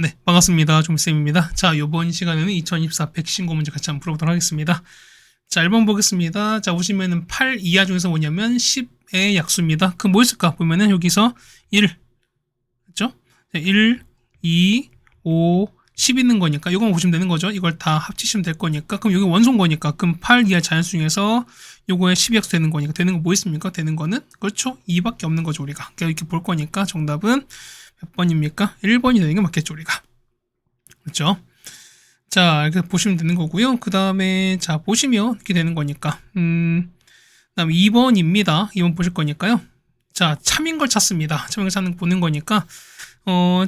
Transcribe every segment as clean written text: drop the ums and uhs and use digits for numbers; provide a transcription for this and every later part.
네, 반갑습니다. 좀쌤입니다. 자, 요번 시간에는 2024 백신고 문제 같이 한번 풀어보도록 하겠습니다. 자, 1번 보겠습니다. 자, 보시면은 8 이하 중에서 뭐냐면 10의 약수입니다. 그럼 뭐 있을까? 보면은 여기서 1, 그렇죠? 1, 2, 5, 10 있는 거니까 이거만 보시면 되는 거죠. 이걸 다 합치시면 될 거니까. 그럼 여기 원소인 거니까. 그럼 8 이하 자연수 중에서 요거에 10약수 되는 거니까. 되는 거 뭐 있습니까? 되는 거는 그렇죠. 2밖에 없는 거죠, 우리가. 그러니까 이렇게 볼 거니까 정답은 몇 번입니까? 1번이 되는 게 맞겠죠, 우리가. 그렇죠? 자, 이렇게 보시면 되는 거고요. 그 다음에 자, 보시면 이렇게 되는 거니까. 그다음에 2번입니다. 2번 보실 거니까요. 자, 참인 걸 찾습니다. 참인 걸 찾는 보는 거니까.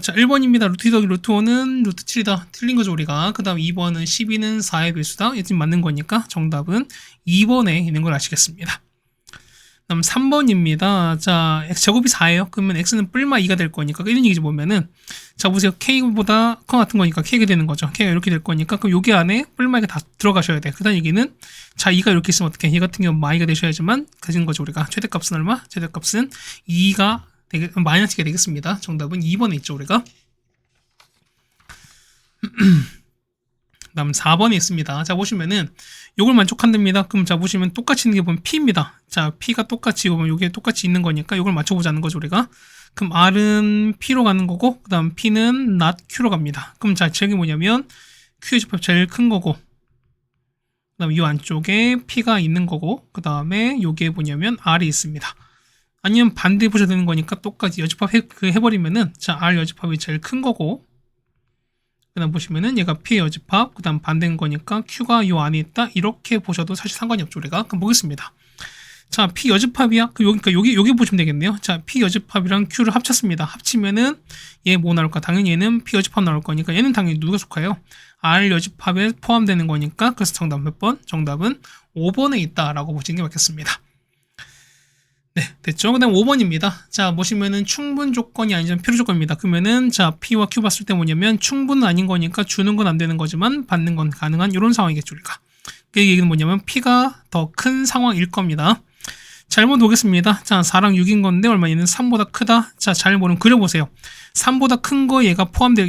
자, 1번입니다. 루트 2 더하기 루트 5는 루트 7이다. 틀린 거죠, 우리가. 그 다음 2번은 12는 4의 배수다. 얘 지금 맞는 거니까 정답은 2번에 있는 걸 아시겠습니다. 그다음 3번입니다. 자, x제곱이 4예요. 그러면 x는 뿔마 2가 될 거니까 이런 얘기지 보면은 자, 보세요. k보다 커 같은 거니까 k가 되는 거죠. k가 이렇게 될 거니까 그럼 여기 안에 뿔마 2가 다 들어가셔야 돼. 그다음 얘기는 자, 2가 이렇게 있으면 어떻게? 얘 같은 경우는 마이가 되셔야지만 가진 거죠, 우리가. 최대값은 얼마? 최대값은 2가 마이너스 2가 되겠습니다. 정답은 2번에 있죠, 우리가. 그다음 4번에 있습니다. 자, 보시면은 요걸 만족한답니다. 그럼 자, 보시면 똑같이 있는 게 보면 P입니다. 자, P가 똑같이 보면 요게 똑같이 있는 거니까 요걸 맞춰보자는 거죠, 우리가. 그럼 R은 P로 가는 거고, 그 다음 P는 not Q로 갑니다. 그럼 자, 저게 뭐냐면 Q의 집합 제일 큰 거고, 그 다음 이 안쪽에 P가 있는 거고, 그 다음에 요게 뭐냐면 R이 있습니다. 아니면 반대 보셔야 되는 거니까 똑같이 여집합 해버리면은 자, R 여집합이 제일 큰 거고, 그 다음 보시면은 얘가 P의 여집합, 그 다음 반대인 거니까 Q가 요 안에 있다. 이렇게 보셔도 사실 상관이 없죠, 우리가. 그럼 보겠습니다. 자, P 여집합이야. 그러니까 여기 보시면 되겠네요. 자, P 여집합이랑 Q를 합쳤습니다. 합치면은 얘 뭐 나올까? 당연히 얘는 P 여집합 나올 거니까 얘는 당연히 누가 속해요? R 여집합에 포함되는 거니까 그래서 정답 몇 번? 정답은 5번에 있다라고 보시는 게 맞겠습니다. 네, 됐죠? 그 다음 5번입니다. 자, 보시면은 충분 조건이 아니지만 필요 조건입니다. 그러면은, 자, P와 Q 봤을 때 뭐냐면, 충분은 아닌 거니까 주는 건 안 되는 거지만, 받는 건 가능한 이런 상황이겠죠, 우리가. 그 얘기는 뭐냐면, P가 더 큰 상황일 겁니다. 잘못 보겠습니다. 자, 4랑 6인 건데, 얼마 얘는 3보다 크다. 자, 잘 모르면 그려보세요. 3보다 큰 거 얘가 포함될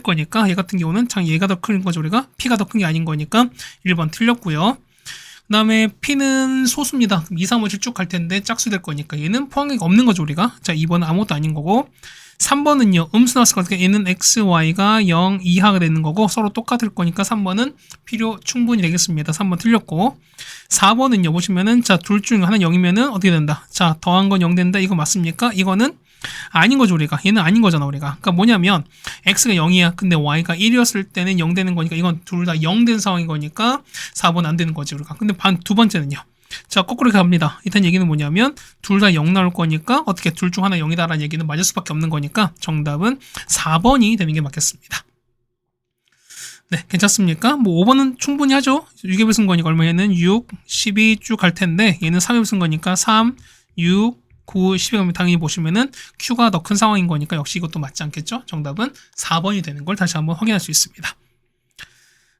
거니까, 얘 같은 경우는 참 얘가 더 큰 거죠, 우리가. P가 더 큰 게 아닌 거니까, 1번 틀렸고요. 그 다음에 P는 소수입니다. 2, 3, 5, 7 쭉 갈 텐데 짝수 될 거니까 얘는 포함이 없는 거죠, 우리가. 자, 2번은 아무것도 아닌 거고. 3번은요, 음수 나왔을 거니까 얘는 x, y가 0 이하가 되는 거고 서로 똑같을 거니까 3번은 필요 충분히 되겠습니다. 3번 틀렸고. 4번은요, 보시면은 자, 둘 중 하나 0이면은 어떻게 된다? 자, 더한 건 0 된다. 이거 맞습니까? 이거는 아닌 거죠, 우리가. 얘는 아닌 거잖아, 우리가. 그러니까 뭐냐면 x가 0이야. 근데 y가 1이었을 때는 0 되는 거니까 이건 둘 다 0 된 상황인 거니까 4번 안 되는 거지, 우리가. 근데 두 번째는요. 자, 거꾸로 갑니다. 일단 얘기는 뭐냐면 둘 다 0 나올 거니까 어떻게 둘 중 하나 0이다라는 얘기는 맞을 수밖에 없는 거니까 정답은 4번이 되는 게 맞겠습니다. 네, 괜찮습니까? 뭐 5번은 충분히 하죠. 6의 배수인 거니까 얼마에는 6, 12 쭉 갈 텐데 얘는 3의 배수인 거니까 3, 6, 9, 10에 가면 당연히 보시면은 Q가 더 큰 상황인 거니까 역시 이것도 맞지 않겠죠? 정답은 4번이 되는 걸 다시 한번 확인할 수 있습니다.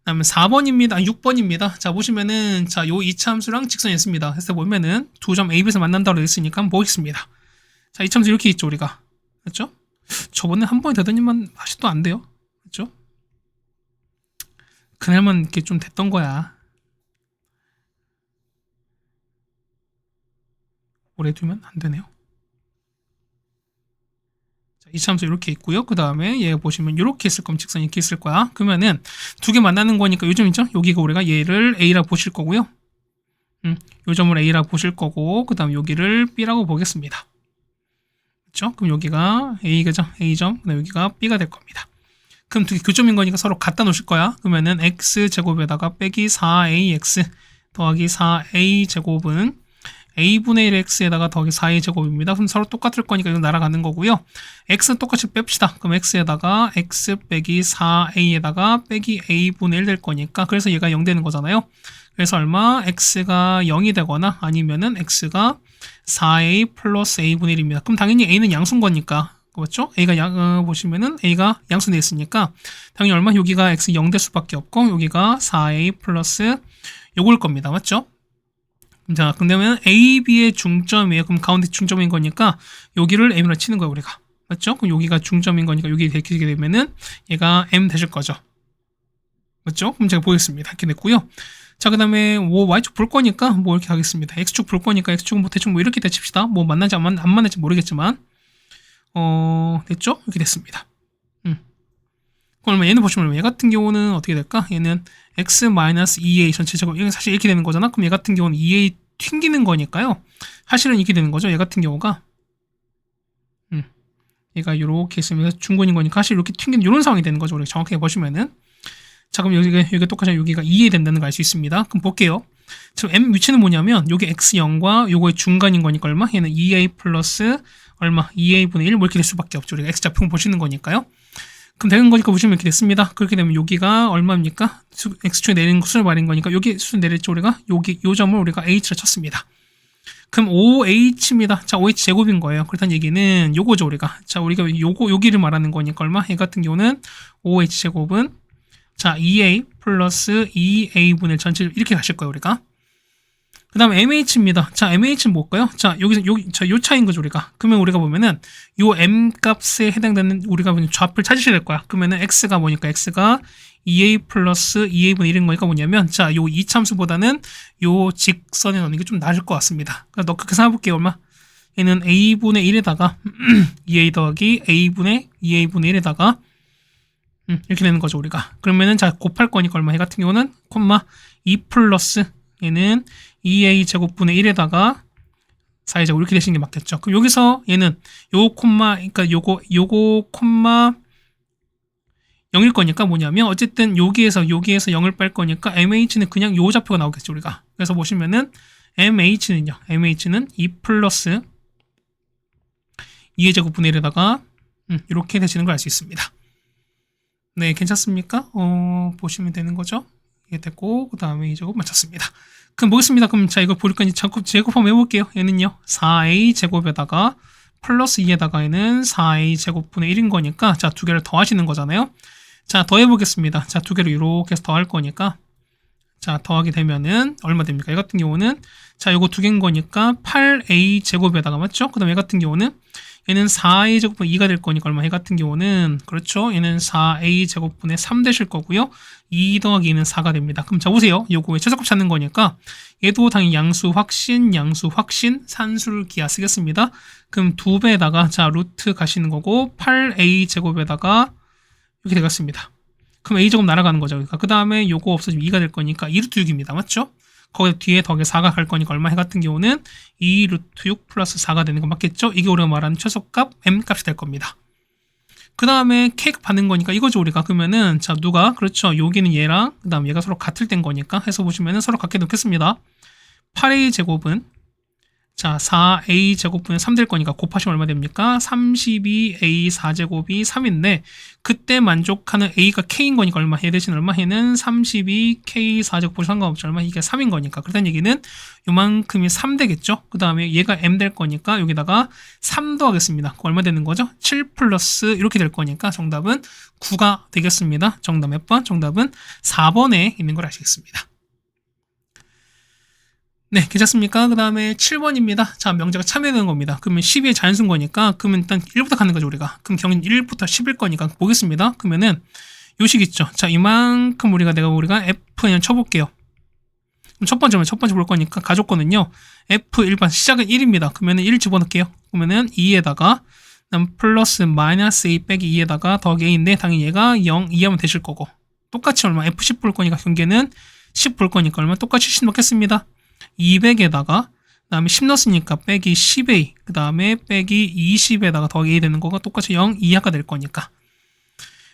다음에 4번입니다. 6번입니다. 자, 보시면은 자, 요 이차함수랑 직선이 있습니다. 그래서 보면은 두 점 A, B에서 만난다고 했으니까 한번 보겠습니다. 자, 이차함수 이렇게 있죠, 우리가. 그렇죠? 저번에 한 번에 되더니만 아직도 안 돼요. 그렇죠? 그날만 이렇게 좀 됐던 거야. 오래 두면 안 되네요. 자, 이차함수 이렇게 있고요. 그 다음에 얘 보시면 이렇게 있을 거면 직선이 이렇게 있을 거야. 그러면은 두 개 만나는 거니까 요점 있죠? 여기가 우리가 얘를 A라 보실 거고요. 요 점을 A라 보실 거고, 그 다음 여기를 B라고 보겠습니다. 그렇죠? 그럼 여기가 A가죠? A점. 그다음 여기가 B가 될 겁니다. 그럼 두 개 교점인 거니까 서로 갖다 놓으실 거야. 그러면은 X제곱에다가 빼기 4AX 더하기 4A제곱은 A분의 1X에다가 더하기 4의 제곱입니다. 그럼 서로 똑같을 거니까 이거 날아가는 거고요. X는 똑같이 뺍시다. 그럼 X에다가 X 빼기 4A에다가 빼기 A분의 1 될 거니까 그래서 얘가 0 되는 거잖아요. 그래서 얼마? X가 0이 되거나 아니면은 X가 4A 플러스 A분의 1입니다. 그럼 당연히 A는 양수인 거니까. 그렇죠? A가 보시면은 A가 양수되어 있으니까 당연히 얼마? 여기가 X 0 될 수밖에 없고 여기가 4A 플러스 요걸 겁니다. 맞죠? 자, 그러면 A, B의 중점이에요. 그럼 가운데 중점인 거니까 여기를 A로 치는 거예요, 우리가. 맞죠? 그럼 여기가 중점인 거니까 여기 되게 되면은 얘가 m 되실 거죠. 맞죠? 그럼 제가 보겠습니다. 이렇게 됐고요. 자, 그 다음에 뭐 y축 볼 거니까 뭐 이렇게 하겠습니다. x축 볼 거니까 x축은 뭐 대충 뭐 이렇게 대칩시다. 뭐 만나지 안 만날지 모르겠지만 됐죠? 이렇게 됐습니다. 그럼 얘는 보시면 얘 같은 경우는 어떻게 될까? 얘는 x-2a 전체적으로 이게 사실 이렇게 되는 거잖아. 그럼 얘 같은 경우는 2a 튕기는 거니까요. 사실은 이렇게 되는 거죠. 얘 같은 경우가 얘가 이렇게 있으면 중근인 거니까 사실 이렇게 튕기는 이런 상황이 되는 거죠. 우리가 정확하게 보시면은 자, 그럼 여기가 똑같이 여기가 2a 된다는 걸 알 수 있습니다. 그럼 볼게요. 지금 m 위치는 뭐냐면 요게 x0과 요거의 중간인 거니까 얼마? 얘는 2a 플러스 얼마? 2a분의 1 뭐 이렇게 될 수밖에 없죠. 우리가 x좌표를 보시는 거니까요. 그럼 되는 거니까 보시면 이렇게 됐습니다. 그렇게 되면 여기가 얼마입니까? x축에 내리는 수를 말인 거니까 여기 수를 내렸죠. 우리가 여기 요 점을 우리가 h를 쳤습니다. 그럼 5h입니다. 자, 5h 제곱인 거예요. 그렇다는 얘기는 요거죠, 우리가. 자, 우리가 여기를 말하는 거니까 얼마? 얘 같은 경우는 5h 제곱은 자, 2a 플러스 2a분의 전체 이렇게 가실 거예요, 우리가. 그 다음에 MH입니다. 자, MH는 뭘까요? 자, 요 차이인 거죠, 우리가. 그러면 우리가 보면은, 요 M 값에 해당되는, 우리가 보면 좌표를 찾으셔야 될 거야. 그러면은 X가 뭐니까, X가 2A 플러스 2A분의 1인 거니까 뭐냐면, 자, 요 이참수보다는 요 직선에 넣는 게 좀 나을 것 같습니다. 그러니까 너 그렇게 생각해볼게요, 얼마? 얘는 A분의 1에다가, 2A 더하기 A분의 2A분의 1에다가, 이렇게 되는 거죠, 우리가. 그러면은, 자, 곱할 거니까 얼마? 얘 같은 경우는, 콤마, 2 플러스, 얘는 2a 제곱분의 1에다가 4a 제곱 이렇게 되시는 게 맞겠죠. 그럼 여기서 얘는 요 콤마 그러니까 요거 콤마 0일 거니까 뭐냐면 어쨌든 여기에서 0을 뺄 거니까 MH는 그냥 요 좌표가 나오겠죠, 우리가. 그래서 보시면은 MH는 2 플러스 2a 제곱분의 1에다가 이렇게 되시는 걸 알 수 있습니다. 네, 괜찮습니까? 보시면 되는 거죠. 이게 됐고 그 다음에 이 제곱 맞췄습니다. 그럼 보겠습니다. 그럼 자 이걸 보니까 제곱 한번 해볼게요. 얘는요 4a 제곱에다가 플러스 2에다가 얘는 4a 제곱분의 1인 거니까 자 두 개를 더하시는 거잖아요. 자 더해보겠습니다. 자 두 개를 이렇게 해서 더할 거니까 자 더하게 되면은 얼마 됩니까? 얘 같은 경우는 자 요거 두 개인 거니까 8a 제곱에다가 맞죠? 그 다음에 얘 같은 경우는 얘는 4a 제곱분의 2가 될 거니까 얼마? 얘 같은 경우는 그렇죠. 얘는 4a 제곱분의 3 되실 거고요. 2 더하기 2는 4가 됩니다. 그럼 자 보세요. 요거에 최소값 찾는 거니까 얘도 당연히 양수 확신, 산술 기하 쓰겠습니다. 그럼 2배에다가 자 루트 가시는 거고 8a 제곱에다가 이렇게 되겠습니다. 그럼 a 제곱 날아가는 거죠. 그러니까 그 다음에 요거 없어지면 2가 될 거니까 2루트 6입니다. 맞죠? 거기 뒤에 덕에 4가 갈 거니까 얼마? 해 같은 경우는 2루트 6 플러스 4가 되는 거 맞겠죠? 이게 우리가 말하는 최소값 m 값이 될 겁니다. 그 다음에 k 받는 거니까 이거죠, 우리가. 그러면은 자 누가 그렇죠? 여기는 얘랑 그 다음 얘가 서로 같을 땐 거니까 해서 보시면은 서로 같게 놓겠습니다. 8a 제곱은 자 4a 제곱분의 3 될 거니까 곱하시면 얼마 됩니까? 32a 4제곱이 3인데 그때 만족하는 a가 k인 거니까 얼마? 얘 대신 얼마? 얘는 32k 4제곱 상관없죠. 얼마? 이게 3인 거니까. 그렇다는 얘기는 요만큼이 3 되겠죠? 그 다음에 얘가 m 될 거니까 여기다가 3 더하겠습니다. 얼마 되는 거죠? 7 플러스 이렇게 될 거니까 정답은 9가 되겠습니다. 정답 몇 번? 정답은 4번에 있는 걸 아시겠습니다. 네, 괜찮습니까? 그 다음에 7번입니다. 자, 명제가 참여되는 겁니다. 그러면 12의 자연수인 거니까, 그러면 일단 1부터 가는 거죠, 우리가. 그럼 경인 1부터 10일 거니까 보겠습니다. 그러면은, 요식 있죠. 자, 이만큼 우리가 F는 쳐볼게요. 그럼 첫 번째 볼 거니까 가졌거든요. F 일반 시작은 1입니다. 그러면은 1 집어넣을게요. 그러면은 2에다가, 플러스 마이너스 A 빼기 2에다가 더하기 A인데, 당연히 얘가 0, 2 하면 되실 거고. 똑같이 얼마? F10 볼 거니까 경계는 10 볼 거니까 얼마? 똑같이 10 넣겠습니다. 200에다가 그 다음에 10 넣었으니까 빼기 10a 그 다음에 빼기 20에다가 더하기 a 되는 거가 똑같이 0 이하가 될 거니까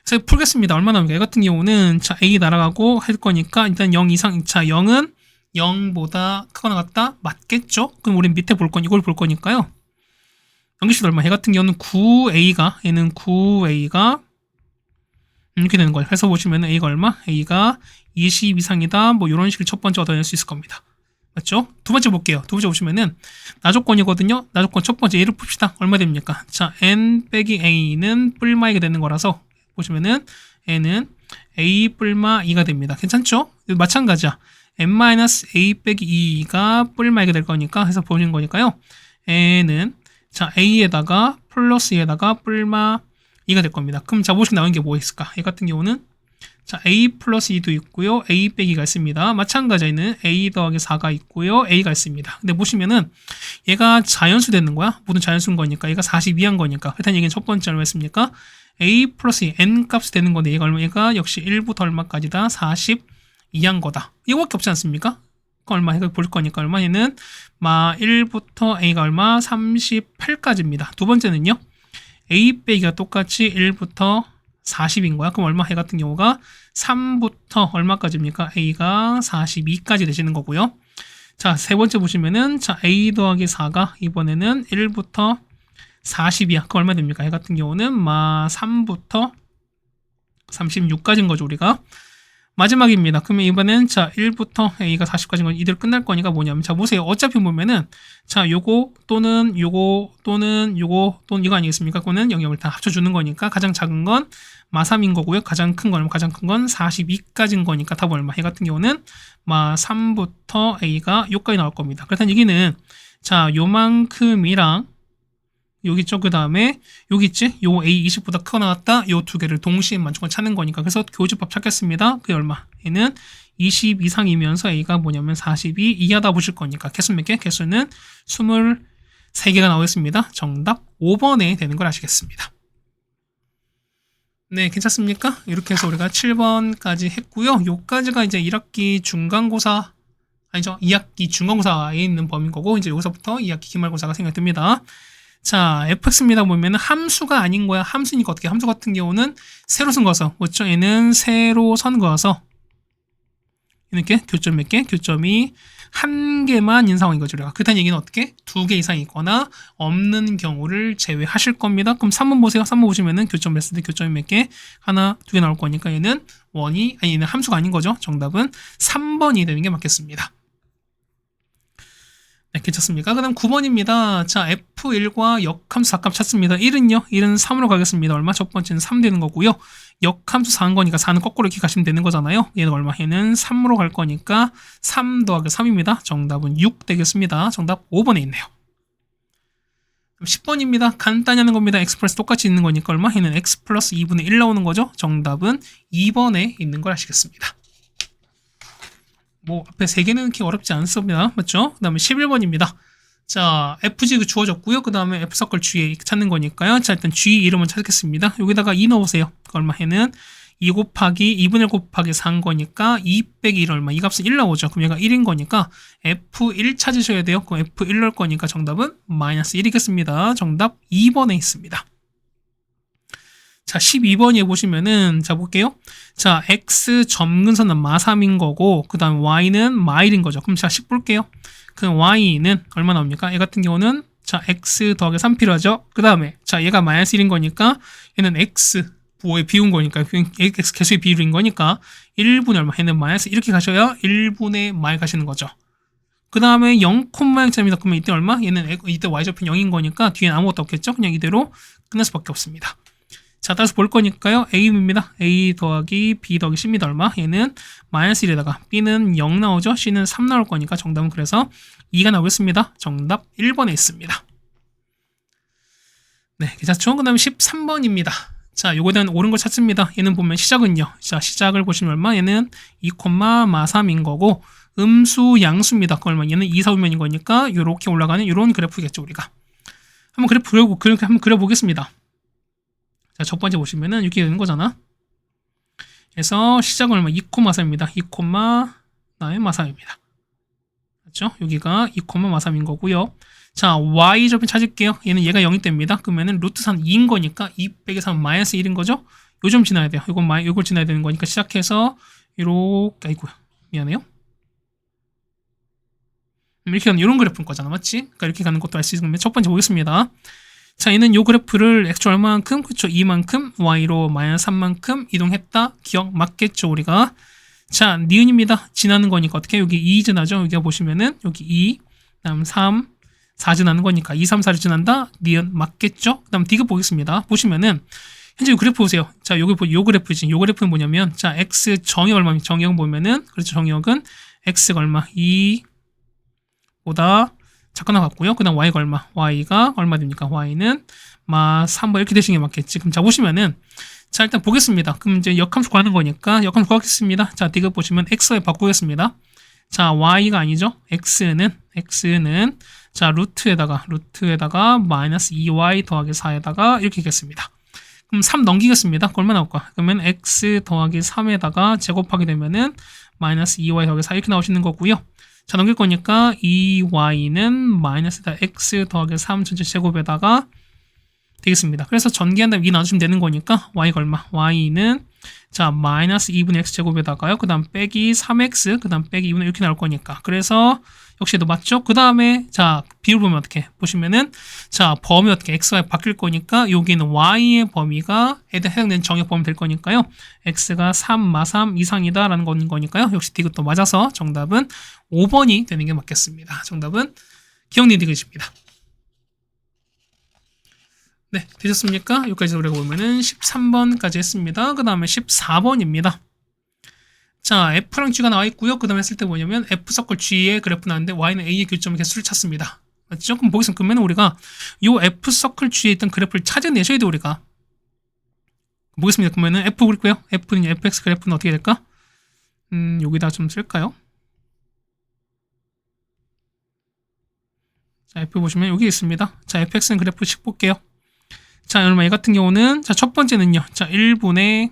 그래서 풀겠습니다. 얼마 나옵니까? 이 같은 경우는 자 a 날아가고 할 거니까 일단 0 이상 자 0은 0보다 크거나 같다? 맞겠죠? 그럼 우린 밑에 볼 건 이걸 볼 거니까요. 연기식 얼마? 얘 같은 경우는 9a가 얘는 9a가 이렇게 되는 거예요. 그래서 보시면 a가 얼마? a가 20 이상이다. 뭐 이런 식을 첫 번째 얻어낼 수 있을 겁니다. 맞죠? 두 번째 볼게요. 두 번째 보시면은 나조건이거든요. 나조건 첫 번째 a를 풉시다. 얼마 됩니까? 자, n 빼기 a는 뿔마 2가 되는 거라서 보시면은 n은 a 뿔마 2가 됩니다. 괜찮죠? 마찬가지야. n-a 빼기 2가 뿔마 2가 될 거니까 해서 보시는 거니까요. n은 자 a에다가 플러스 에다가 뿔마 2가 될 겁니다. 그럼 자보식 나오는 게 뭐 있을까? 얘 같은 경우는 자, a 플러스 2도 있고요. a 빼기가 있습니다. 마찬가지에는 a 더하기 4가 있고요. a가 있습니다. 근데 보시면은 얘가 자연수 되는 거야. 모든 자연수인 거니까 얘가 42한 거니까. 그렇다는 얘기는 첫 번째 얼마 했습니까? a 플러스 2, n 값이 되는 건데 얘가 얼마? 얘가 역시 1부터 얼마까지다? 42한 거다. 이거밖에 없지 않습니까? 얼마 해가 볼 거니까 얼마? 얘는 1부터 a가 얼마? 38까지입니다. 두 번째는요. a 빼기가 똑같이 1부터 40인 거야. 그럼 얼마 해 같은 경우가 3부터 얼마까지입니까? a가 42까지 되시는 거고요. 자, 세 번째 보시면은 자, a 더하기 4가 이번에는 1부터 40이야. 그럼 얼마 됩니까? 해 같은 경우는 3부터 36까지인 거죠, 우리가. 마지막입니다. 그러면 이번엔 자 1부터 a가 40까지인 건 이대로 끝날 거니까 뭐냐면 자 보세요. 어차피 보면은 자 요거 또는 요거 또는 요거 또는 이거 아니겠습니까? 그거는 영역을 다 합쳐주는 거니까 가장 작은 건 3인 거고요. 가장 큰 건 42까지인 거니까 답은 얼마? 해 같은 경우는 3부터 a가 요까지 나올 겁니다. 그렇다는 얘기는 자 요만큼이랑 여기 있죠. 그 다음에 여기 있지? 요 A20보다 크거 나왔다. 요 두 개를 동시에 만족을 찾는 거니까. 그래서 교집합 찾겠습니다. 그게 얼마? 얘는 20 이상이면서 A가 뭐냐면 42 이하다 보실 거니까. 개수 몇 개? 개수는 23개가 나오겠습니다. 정답 5번에 되는 걸 아시겠습니다. 네, 괜찮습니까? 이렇게 해서 우리가 7번까지 했고요. 요까지가 이제 1학기 중간고사, 아니죠. 2학기 중간고사에 있는 범위인 거고, 이제 여기서부터 2학기 기말고사가 생각이 듭니다. 자, fx입니다. 보면은 함수가 아닌 거야. 함수니까 어떻게? 함수 같은 경우는 세로 선 거서. 그렇죠? 얘는 세로 선 거서. 이렇게 교점 몇 개? 교점이 한 개만 인 상황인 거죠. 우리가. 그렇다는 얘기는 어떻게? 두 개 이상 있거나 없는 경우를 제외하실 겁니다. 그럼 3번 보세요. 3번 보시면은 교점 했을 때 교점이 몇 개? 하나, 두 개 나올 거니까 얘는 얘는 함수가 아닌 거죠. 정답은 3번이 되는 게 맞겠습니다. 네, 괜찮습니까? 그 다음 9번입니다. 자, F1과 역함수 4값 찾습니다. 1은요? 1은 3으로 가겠습니다. 얼마? 첫 번째는 3 되는 거고요. 역함수 4인 거니까 4는 거꾸로 이렇게 가시면 되는 거잖아요. 얘는 얼마? 얘는 3으로 갈 거니까 3 더하기 3입니다. 정답은 6 되겠습니다. 정답 5번에 있네요. 10번입니다. 간단히 하는 겁니다. x 플러스 똑같이 있는 거니까 얼마? 얘는 x 플러스 2분의 1 나오는 거죠. 정답은 2번에 있는 걸 아시겠습니다. 뭐 앞에 3개는 그렇게 어렵지 않습니다. 맞죠? 그 다음에 11번입니다. 자, FG 주어졌고요. 그 다음에 F서클 G에 찾는 거니까요. 자, 일단 G 이름을 찾겠습니다. 여기다가 2 넣으세요. 얼마 해는 2 곱하기 2분의 1 곱하기 4인 거니까 2 빼기 1 얼마? 이 값은 1 나오죠. 그럼 얘가 1인 거니까 F1 찾으셔야 돼요. 그럼 F1 넣을 거니까 정답은 마이너스 1이겠습니다. 정답 2번에 있습니다. 자, 12번에 보시면은, 자, 볼게요. 자, x 점근선은 마3인 거고, 그 다음 y는 마1인 거죠. 그럼 자, 10 볼게요. 그럼 y는 얼마 나옵니까? 얘 같은 경우는, 자, x 더하기 3 필요하죠. 그 다음에, 자, 얘가 마이너스 1인 거니까, 얘는 x 부호에 비운 거니까, x 개수의 비율인 거니까, 1분의 얼마, 얘는 마이너스 이렇게 가셔야 1분의 마이 가시는 거죠. 그 다음에 0,0입니다. 그러면 이때 얼마? 얘는 이때 y좌표는 0인 거니까, 뒤엔 아무것도 없겠죠? 그냥 이대로 끝날 수밖에 없습니다. 자, 따라서 볼 거니까요. A입니다. A 더하기 B 더하기 C입니다. 얼마? 얘는 마이너스 1에다가 B는 0 나오죠. C는 3 나올 거니까 정답은 그래서 2가 나오겠습니다. 정답 1번에 있습니다. 네, 괜찮죠? 그 다음에 13번입니다. 자, 요거에 대한 옳은 걸 찾습니다. 얘는 보면 시작은요. 자, 시작을 보시면 얼마? 얘는 2, 마3인 거고 음수, 양수입니다. 그 얼마? 얘는 2, 4분면인 거니까 이렇게 올라가는 이런 그래프겠죠, 우리가. 한번 그렇게 한번 그려보겠습니다. 자, 첫 번째 보시면은 이렇게 되는 거잖아. 그래서 시작은 얼마? 2, 3입니다. 2, 그다음에 마3입니다. 그렇죠? 여기가 2, 마3인 거고요. 자, y좌표 찾을게요. 얘는 얘가 0이 됩니다. 그러면은 루트 3 2인 거니까 2 빼기 3 마이너스 1인 거죠? 요 점 지나야 돼요. 요걸 지나야 되는 거니까 시작해서 이렇게, 아이고요. 미안해요. 이렇게 가는 이런 그래프인 거잖아. 맞지? 그러니까 이렇게 가는 것도 알 수 있으면 첫 번째 보겠습니다. 자, 얘는 요 그래프를 x 얼마만큼, 그쵸? 2만큼, y로 마이너스 3만큼 이동했다. 기억 맞겠죠, 우리가? 자, 니은입니다. 지나는 거니까 어떻게? 여기 2 지나죠? 여기가 보시면은, 여기 2, 그 다음 3, 4 지나는 거니까 2, 3, 4를 지난다. 니은 맞겠죠? 그 다음 디귿 보겠습니다. 보시면은, 현재 요 그래프 보세요. 자, 요 그래프지. 요 그래프는 뭐냐면, 자, x 정의 얼마입니까? 정의역 보면은, 그렇죠. 정의역은 x가 얼마? 2보다 작거나 같고요. 그 다음 y가 얼마? y가 얼마 됩니까? y는 3번 이렇게 되시는 게 맞겠지. 그럼 자, 보시면은, 자, 일단 보겠습니다. 그럼 이제 역함수 구하는 거니까, 역함수 구하겠습니다. 자, 디귿 보시면 x에 바꾸겠습니다. 자, y가 아니죠? x는, 자, 루트에다가 마이너스 2y 더하기 4에다가 이렇게 있겠습니다. 그럼 3 넘기겠습니다. 그럼 얼마 나올까? 그러면 x 더하기 3에다가 제곱하게 되면은 마이너스 2y 더하기 4 이렇게 나오시는 거고요. 자, 넘길 거니까 2y는 마이너스다 x 더하기 3 전체 제곱에다가 되겠습니다. 그래서 전개한 다음에 2 나눠주면 되는 거니까 y가 얼마? y는 자 마이너스 2분의 x 제곱에다가요. 그 다음 빼기 3x 그 다음 빼기 2분의 이렇게 나올 거니까 그래서 역시도 맞죠? 그 다음에 자 비율 보면 어떻게 보시면은 자 범위 어떻게 x가 바뀔 거니까 여기는 y의 범위가 해당되는 정의 범위 될 거니까요. x가 3 이상이다 라는 거니까요. 역시 디귿도 맞아서 정답은 5번이 되는 게 맞겠습니다. 정답은 기억니 디귿입니다. 네, 되셨습니까? 여기까지 우리가 보면은 13번까지 했습니다. 그 다음에 14번입니다. 자, F랑 G가 나와 있고요. 그 다음에 했을 때 뭐냐면 F 서클 G의 그래프 나왔는데 Y는 A의 교점의 개수를 찾습니다. 맞죠? 그럼 보겠습니다. 그러면 우리가 요 F 서클 G에 있던 그래프를 찾아내셔야 돼요, 우리가. 보겠습니다. 그러면은 F 그리고요. F는 FX 그래프는 어떻게 될까? 여기다 좀 쓸까요? 자, F 보시면 여기 있습니다. 자, FX는 그래프씩 볼게요. 자, 여러분, 얘 같은 경우는, 자, 첫 번째는요. 자, 1분의,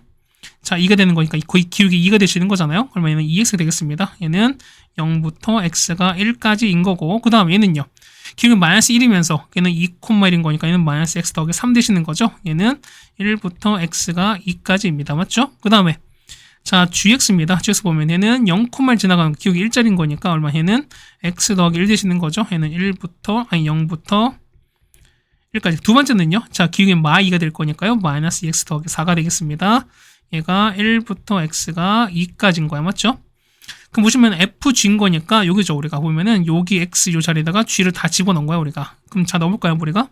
자, 2가 되는 거니까 거의 기울기 2가 되시는 거잖아요. 그러면 얘는 2x가 되겠습니다. 얘는 0부터 x가 1까지인 거고, 그 다음 얘는요. 기울기 마이너스 1이면서 얘는 2,1인 거니까 얘는 마이너스 x 더하기 3 되시는 거죠. 얘는 1부터 x가 2까지입니다. 맞죠? 그 다음에, 자, gx입니다. gx 보면 얘는 0,1 지나가는 기울기 1짜리인 거니까 얼마? 얘는 x 더하기 1 되시는 거죠. 얘는 0부터 1까지. 두 번째는요. 자, 기울기 마2가 될 거니까요. 마이너스 2x 더하기 4가 되겠습니다. 얘가 1부터 x가 2까지인 거야. 맞죠? 그럼 보시면 fg인 거니까 여기죠. 우리가 보면은 여기 x 요 자리에다가 g를 다 집어넣은 거야. 우리가. 그럼 자, 넣어볼까요? 우리가?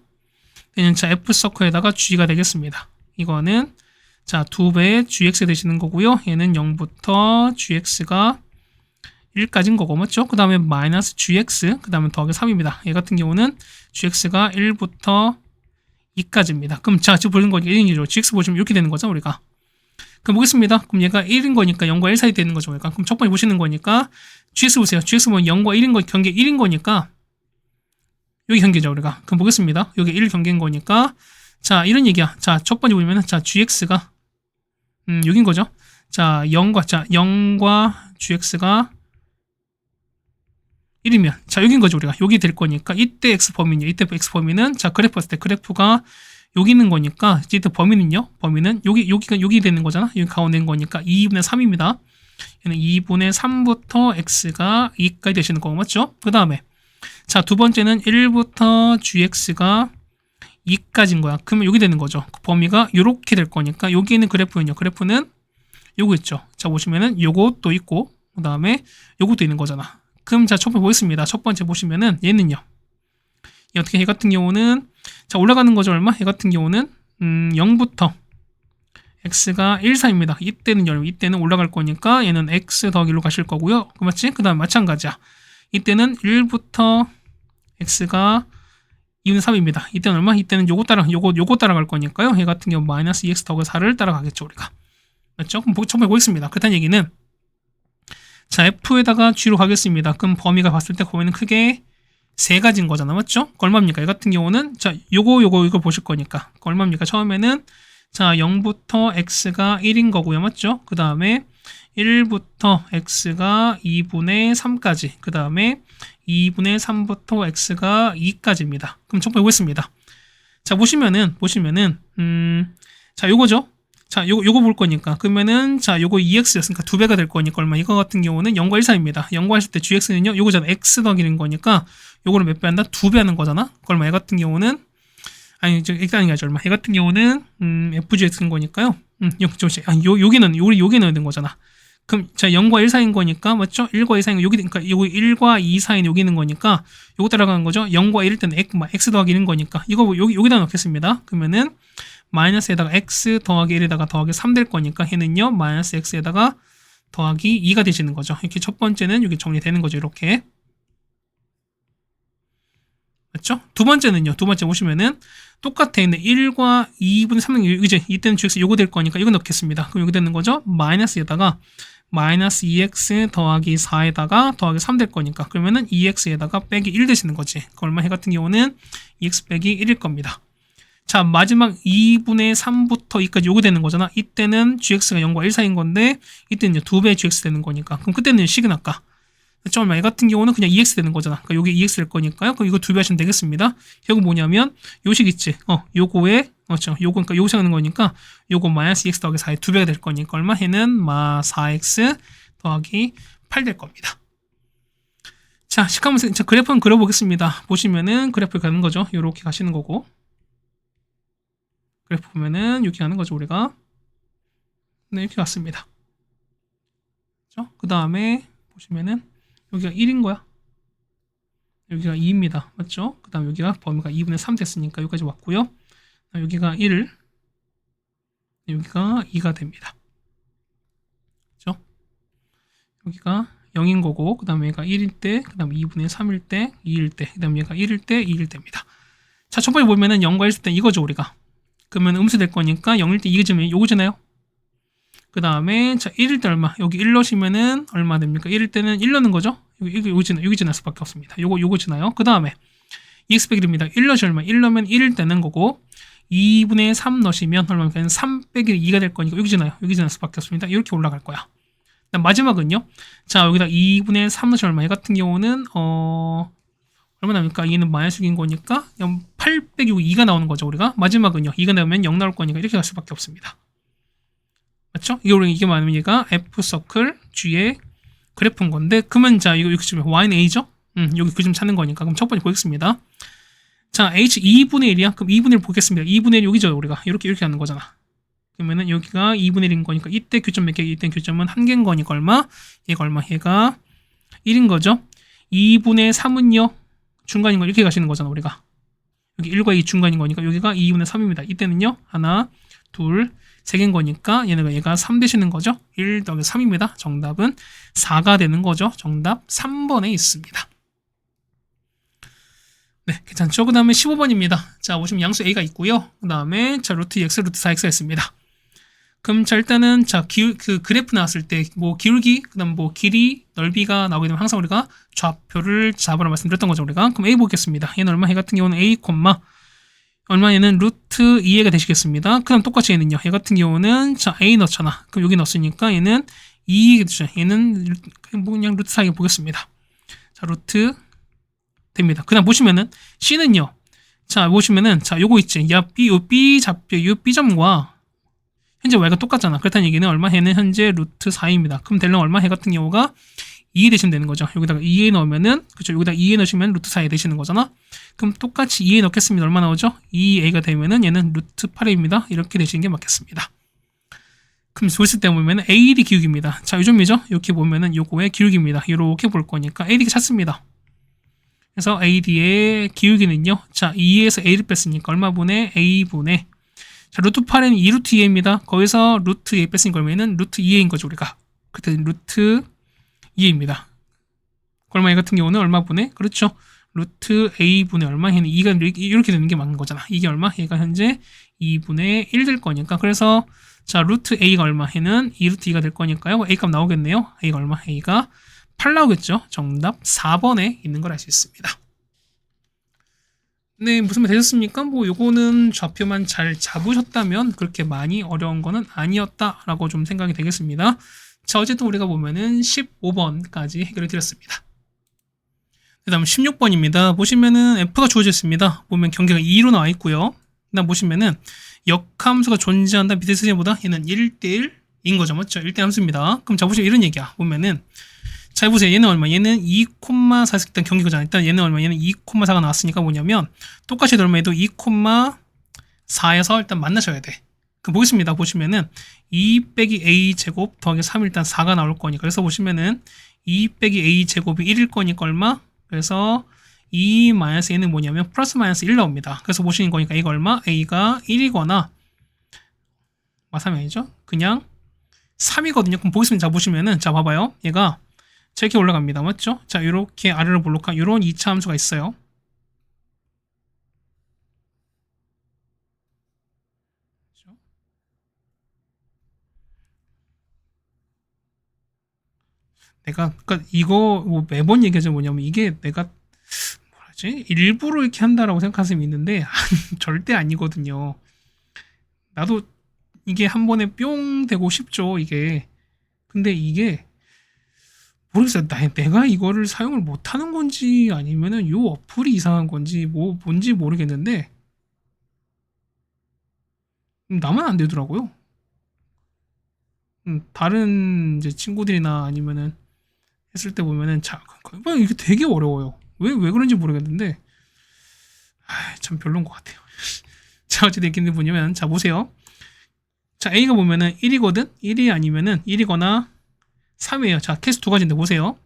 얘는 자, f 서클에다가 g가 되겠습니다. 이거는 자, 2배의 gx 되시는 거고요. 얘는 0부터 gx가 1까지인 거고, 맞죠? 그 다음에 마이너스 gx, 그 다음에 더하기 3입니다. 얘 같은 경우는 gx가 1부터 2까지입니다. 그럼 자, 지금 보는 거니까 1이죠. gx 보시면 이렇게 되는 거죠, 우리가. 그럼 보겠습니다. 그럼 얘가 1인 거니까 0과 1 사이 되는 거죠, 우리가. 그럼 첫 번째 보시는 거니까 gx 보세요. gx 보면 0과 1인 거, 경계 1인 거니까 여기 경계죠, 우리가. 그럼 보겠습니다. 여기 1 경계인 거니까 자, 이런 얘기야. 자, 첫 번째 보면은 자, gx가 여긴 거죠. 자, 0과 gx가 1이면 자 여긴 거죠 우리가 여기 될 거니까 이때 x 범위는요 이때 x 범위는 자 그래프 봤을 때 그래프가 여기 있는 거니까 이때 범위는요 범위는 여기 되는 거잖아 여기 가운데인 거니까 2분의 3입니다 얘는 2분의 3부터 x가 2까지 되시는 거고 맞죠? 그 다음에 자 두 번째는 1부터 gx가 2까지인 거야 그러면 여기 되는 거죠 그 범위가 이렇게 될 거니까 여기 있는 그래프는요 그래프는 요거 있죠 자 보시면은 요것도 있고 그 다음에 요것도 있는 거잖아 그럼 자, 첫 번째 보겠습니다. 첫 번째 보시면은 얘는요. 얘 어떻게 얘 같은 경우는 자, 올라가는 거죠, 얼마? 얘 같은 경우는 0부터 x가 1 사이입니다. 이때는 올라갈 거니까 얘는 x 더하기 1로 가실 거고요. 그 맞지? 그다음 마찬가지야. 이때는 1부터 x가 2분의 3입니다. 이때는 얼마? 이때는 요거 따라갈 거니까요. 얘 같은 경우 마이너스 2x 더하기 4를 따라가겠죠, 우리가. 맞죠? 그럼 처음에 보겠습니다. 그딴 얘기는 자, F에다가 G로 가겠습니다. 그럼 범위가 봤을 때 보면은 크게 세 가지인 거잖아. 맞죠? 얼마입니까? 이 같은 경우는 자, 이거 보실 거니까. 얼마입니까? 처음에는 자, 0부터 X가 1인 거고요. 맞죠? 그 다음에 1부터 X가 2분의 3까지. 그 다음에 2분의 3부터 X가 2까지입니다. 그럼 첫 번째 보겠습니다. 자, 보시면은, 자, 요거죠? 자, 요거 볼 거니까. 그러면은, 자, 요거 2x였으니까 2배가 될 거니까 얼마? 이거 같은 경우는 0과 1 사이입니다. 0과 했을 때 gx는요, 요거잖아. x 더하기는 거니까, 요거를 몇 배 한다? 2배 하는 거잖아? 그 얼마? 얘 같은 경우는, 아니, 일단 이게 얼마? 얘 같은 경우는, fgx인 거니까요. 여기는 넣는 거잖아. 그럼, 자, 0과 1 사이인 거니까, 맞죠? 1과 2 사이인 거, 그러니까 요거 1과 2 사이는 여기 있는 거니까, 요거 따라가는 거죠? 0과 1일 때는 x 더하기 1인 거니까, 이거 여기다 넣겠습니다. 그러면은, 마이너스에다가 x 더하기 1에다가 더하기 3 될 거니까 얘는요 마이너스 x에다가 더하기 2가 되시는 거죠. 이렇게 첫 번째는 여기 정리되는 거죠. 이렇게 맞죠? 두 번째는요. 두 번째 보시면은 똑같아. 근데 1과 2분의 3는 이제 이때는 gx 요거 될 거니까 이거 넣겠습니다. 그럼 여기 되는 거죠? 마이너스에다가 마이너스 2x 더하기 4에다가 더하기 3 될 거니까 그러면은 2x에다가 빼기 1 되시는 거지. 그 얼마 해 같은 경우는 2x 빼기 1일 겁니다. 자, 마지막 2분의 3부터 2까지 요거 되는 거잖아. 이때는 gx가 0과 1 사이인 건데 이때는 2배 gx 되는 거니까 그럼 그때는 식은 아까 그쵸? 얼마? 얘 같은 경우는 그냥 2x 되는 거잖아. 그러니까 요게 2x 될 거니까요. 그럼 이거 2배 하시면 되겠습니다. 결국 뭐냐면 요식 있지. 요거에 그렇죠. 요거 그러니까 요거 생각하는 거니까 요거 마이너스 2x 더하기 4의 2배가 될 거니까 얼마? 해는 마 4x 더하기 8 될 겁니다. 자, 시카면서 그래프 한번 그려보겠습니다. 보시면은 그래프 가는 거죠. 요렇게 가시는 거고. 그래프 보면은 이렇게 가는 거죠, 우리가. 네, 이렇게 갔습니다. 그렇죠? 그 다음에 보시면은 여기가 1인 거야. 여기가 2입니다. 맞죠? 그 다음 여기가 범위가 2분의 3 됐으니까 여기까지 왔고요. 여기가 1, 여기가 2가 됩니다. 그렇죠? 여기가 0인 거고, 그 다음에 얘가 1일 때, 그 다음 2분의 3일 때, 2일 때, 그 다음 얘가 1일 때, 2일 때입니다. 자, 첫 번째 보면은 0과 1일 때 이거죠, 우리가. 그러면 음수 될 거니까 0일 때 2가 요거잖아요. 그 다음에 자 1일 때 얼마? 여기 1 넣으시면은 얼마 됩니까? 1일 때는 1 넣는 거죠? 여기 지날 수밖에 없습니다. 요거 지나요. 그 다음에 EX 빼기 1입니다. 1 넣으시 얼마? 1 넣으면 1일 때는 거고 2분의 3 넣으시면 얼마입니까? 3 빼기 2가 될 거니까 여기 지날 수밖에 없습니다. 이렇게 올라갈 거야. 그다음 마지막은요. 자 여기다 2분의 3 넣으시 얼마? 얘 같은 경우는 얼마 나옵니까? 얘는 마이너스 6인 거니까 8 빼기 2가 나오는 거죠. 우리가 마지막은요. 2가 나오면 0 나올 거니까 이렇게 갈 수밖에 없습니다. 맞죠? 이게 말하면 얘가 F 서클 G의 그래프인 건데, 그러면 자, 이거 지금 Y는 A죠? 여기 그 점 찾는 거니까. 그럼 첫 번째 보겠습니다. 자, H 2분의 1이야? 그럼 2분의 1 보겠습니다. 2분의 1 여기죠, 우리가. 이렇게 하는 거잖아. 그러면은 여기가 2분의 1인 거니까, 이때 교점 몇 개? 이때 교점은 한 개인 거니까 얼마? 얘가 얼마? 얘가 1인 거죠? 2분의 3은요? 중간인 거 이렇게 가시는 거잖아, 우리가. 여기 1과 2 중간인 거니까, 여기가 2분의 3입니다. 이때는요? 하나, 둘, 3개인 거니까 얘가 3 되시는 거죠. 1 더하기 3입니다. 정답은 4가 되는 거죠. 정답 3번에 있습니다. 네, 괜찮죠? 그 다음에 15번입니다. 자, 보시면 양수 A가 있고요. 그 다음에 자, 루트 2x, 루트 4x가 있습니다. 그럼 자, 일단은 자, 그 그래프 나왔을 때 뭐 기울기, 그 다음 뭐 길이, 넓이가 나오게 되면 항상 우리가 좌표를 잡으라 말씀드렸던 거죠, 우리가. 그럼 A 보겠습니다. 얘는 얼마? 얘 같은 경우는 A, 얼마 얘는 루트 2a가 되시겠습니다. 그럼 똑같이 얘는요. 얘 같은 경우는 자 a 넣잖아. 그럼 여기 넣었으니까 얘는 2 되죠. 얘는 그냥 루트 4 보겠습니다. 자 루트 됩니다. 그다음 보시면은 c는요. 자 보시면은 자 요거 있지. 야 b 요 b 잡표 요 b점과 현재 y가 똑같잖아. 그렇다는 얘기는 얼마? 얘는 현재 루트 4입니다. 그럼 델랑 얼마? 해 같은 경우가 2에 되시면 되는 거죠. 여기다가 2에 넣으면은 그렇죠. 여기다 2에 넣으시면 루트 4에 되시는 거잖아. 그럼 똑같이 2에 넣겠습니다. 얼마 나오죠? 2a가 되면은 얘는 루트 8입니다. 이렇게 되시는 게 맞겠습니다. 그럼 보실 때 보면은 AD 기울기입니다. 자, 요점이죠? 이렇게 보면은 요거의 기울기입니다. 이렇게 볼 거니까 AD가 찾습니다. 그래서 AD의 기울기는요. 자, 2에서 A를 뺐으니까 얼마분의 A분의 자, 루트 8에는 2루트 2a입니다. 거기서 루트 2a 뺐으니까 얼마는 루트 2a인 거죠, 우리가. 그때 루트 2a입니다. 얼마 같은 경우는 얼마분의? 그렇죠. 루트 a분의 얼마? 얘는 2가 이렇게 되는 게 맞는 거잖아. 이게 얼마? 얘가 현재 2분의 1 될 거니까. 그래서 자 루트 a가 얼마? 얘는 2루트 2가 될 거니까요. a 값 나오겠네요. a가 얼마? a가 8 나오겠죠. 정답 4번에 있는 걸 알 수 있습니다. 네, 무슨 말 되셨습니까? 뭐 요거는 좌표만 잘 잡으셨다면 그렇게 많이 어려운 거는 아니었다라고 좀 생각이 되겠습니다. 자, 어쨌든 우리가 보면은 15번까지 해결해 드렸습니다. 그 다음 16번입니다. 보시면은 F가 주어져 있습니다. 보면 경계가 2로 나와 있고요. 그 다음 보시면은 역함수가 존재한다. 밑에 쓰기보다 얘는 1대1인 거죠. 맞죠? 1대1 함수입니다. 그럼 자, 보시면 이런 얘기야. 보면은 자, 보세요. 얘는 얼마? 얘는 2,4에서 일단 경계거잖아. 일단 얘는 얼마? 얘는 2,4가 나왔으니까 뭐냐면 똑같이 얼마에도 2,4에서 일단 만나셔야 돼. 그럼 보겠습니다. 보시면은 2 빼기 a 제곱 더하기 3 일단 4가 나올 거니까. 그래서 보시면은 2 빼기 a 제곱이 1일 거니까 얼마? 그래서 2 마이너스 a는 뭐냐면 플러스 마이너스 1 나옵니다. 그래서 보시는 거니까 이거 얼마? a가 1이거나 3이 아니죠? 그냥 3이거든요. 그럼 보겠습니다. 자, 보시면은 자, 봐봐요. 얘가 자, 이렇게 올라갑니다. 맞죠? 자, 이렇게 아래로 볼록한 이런 2차 함수가 있어요. 그러니까 이거 뭐 매번 얘기하자 뭐냐면 이게 내가 뭐라지? 일부러 이렇게 한다라고 생각하는 사람이 있는데 절대 아니거든요. 나도 이게 한 번에 뿅 되고 싶죠, 이게. 근데 이게 모르겠어요. 내가 이거를 사용을 못하는 건지 아니면은 요 어플이 이상한 건지 뭔지 모르겠는데 나만 안 되더라고요. 다른 이제 친구들이나 아니면은 했을 때 보면은 이게 되게 어려워요. 왜 그런지 모르겠는데 참 별론 것 같아요. 자, 어쨌든 이게 뭐냐면 자 보세요. 자, A가 보면은 1이거든? 1이 아니면은 1이거나 3이에요. 자, 케이스 두 가지인데 보세요.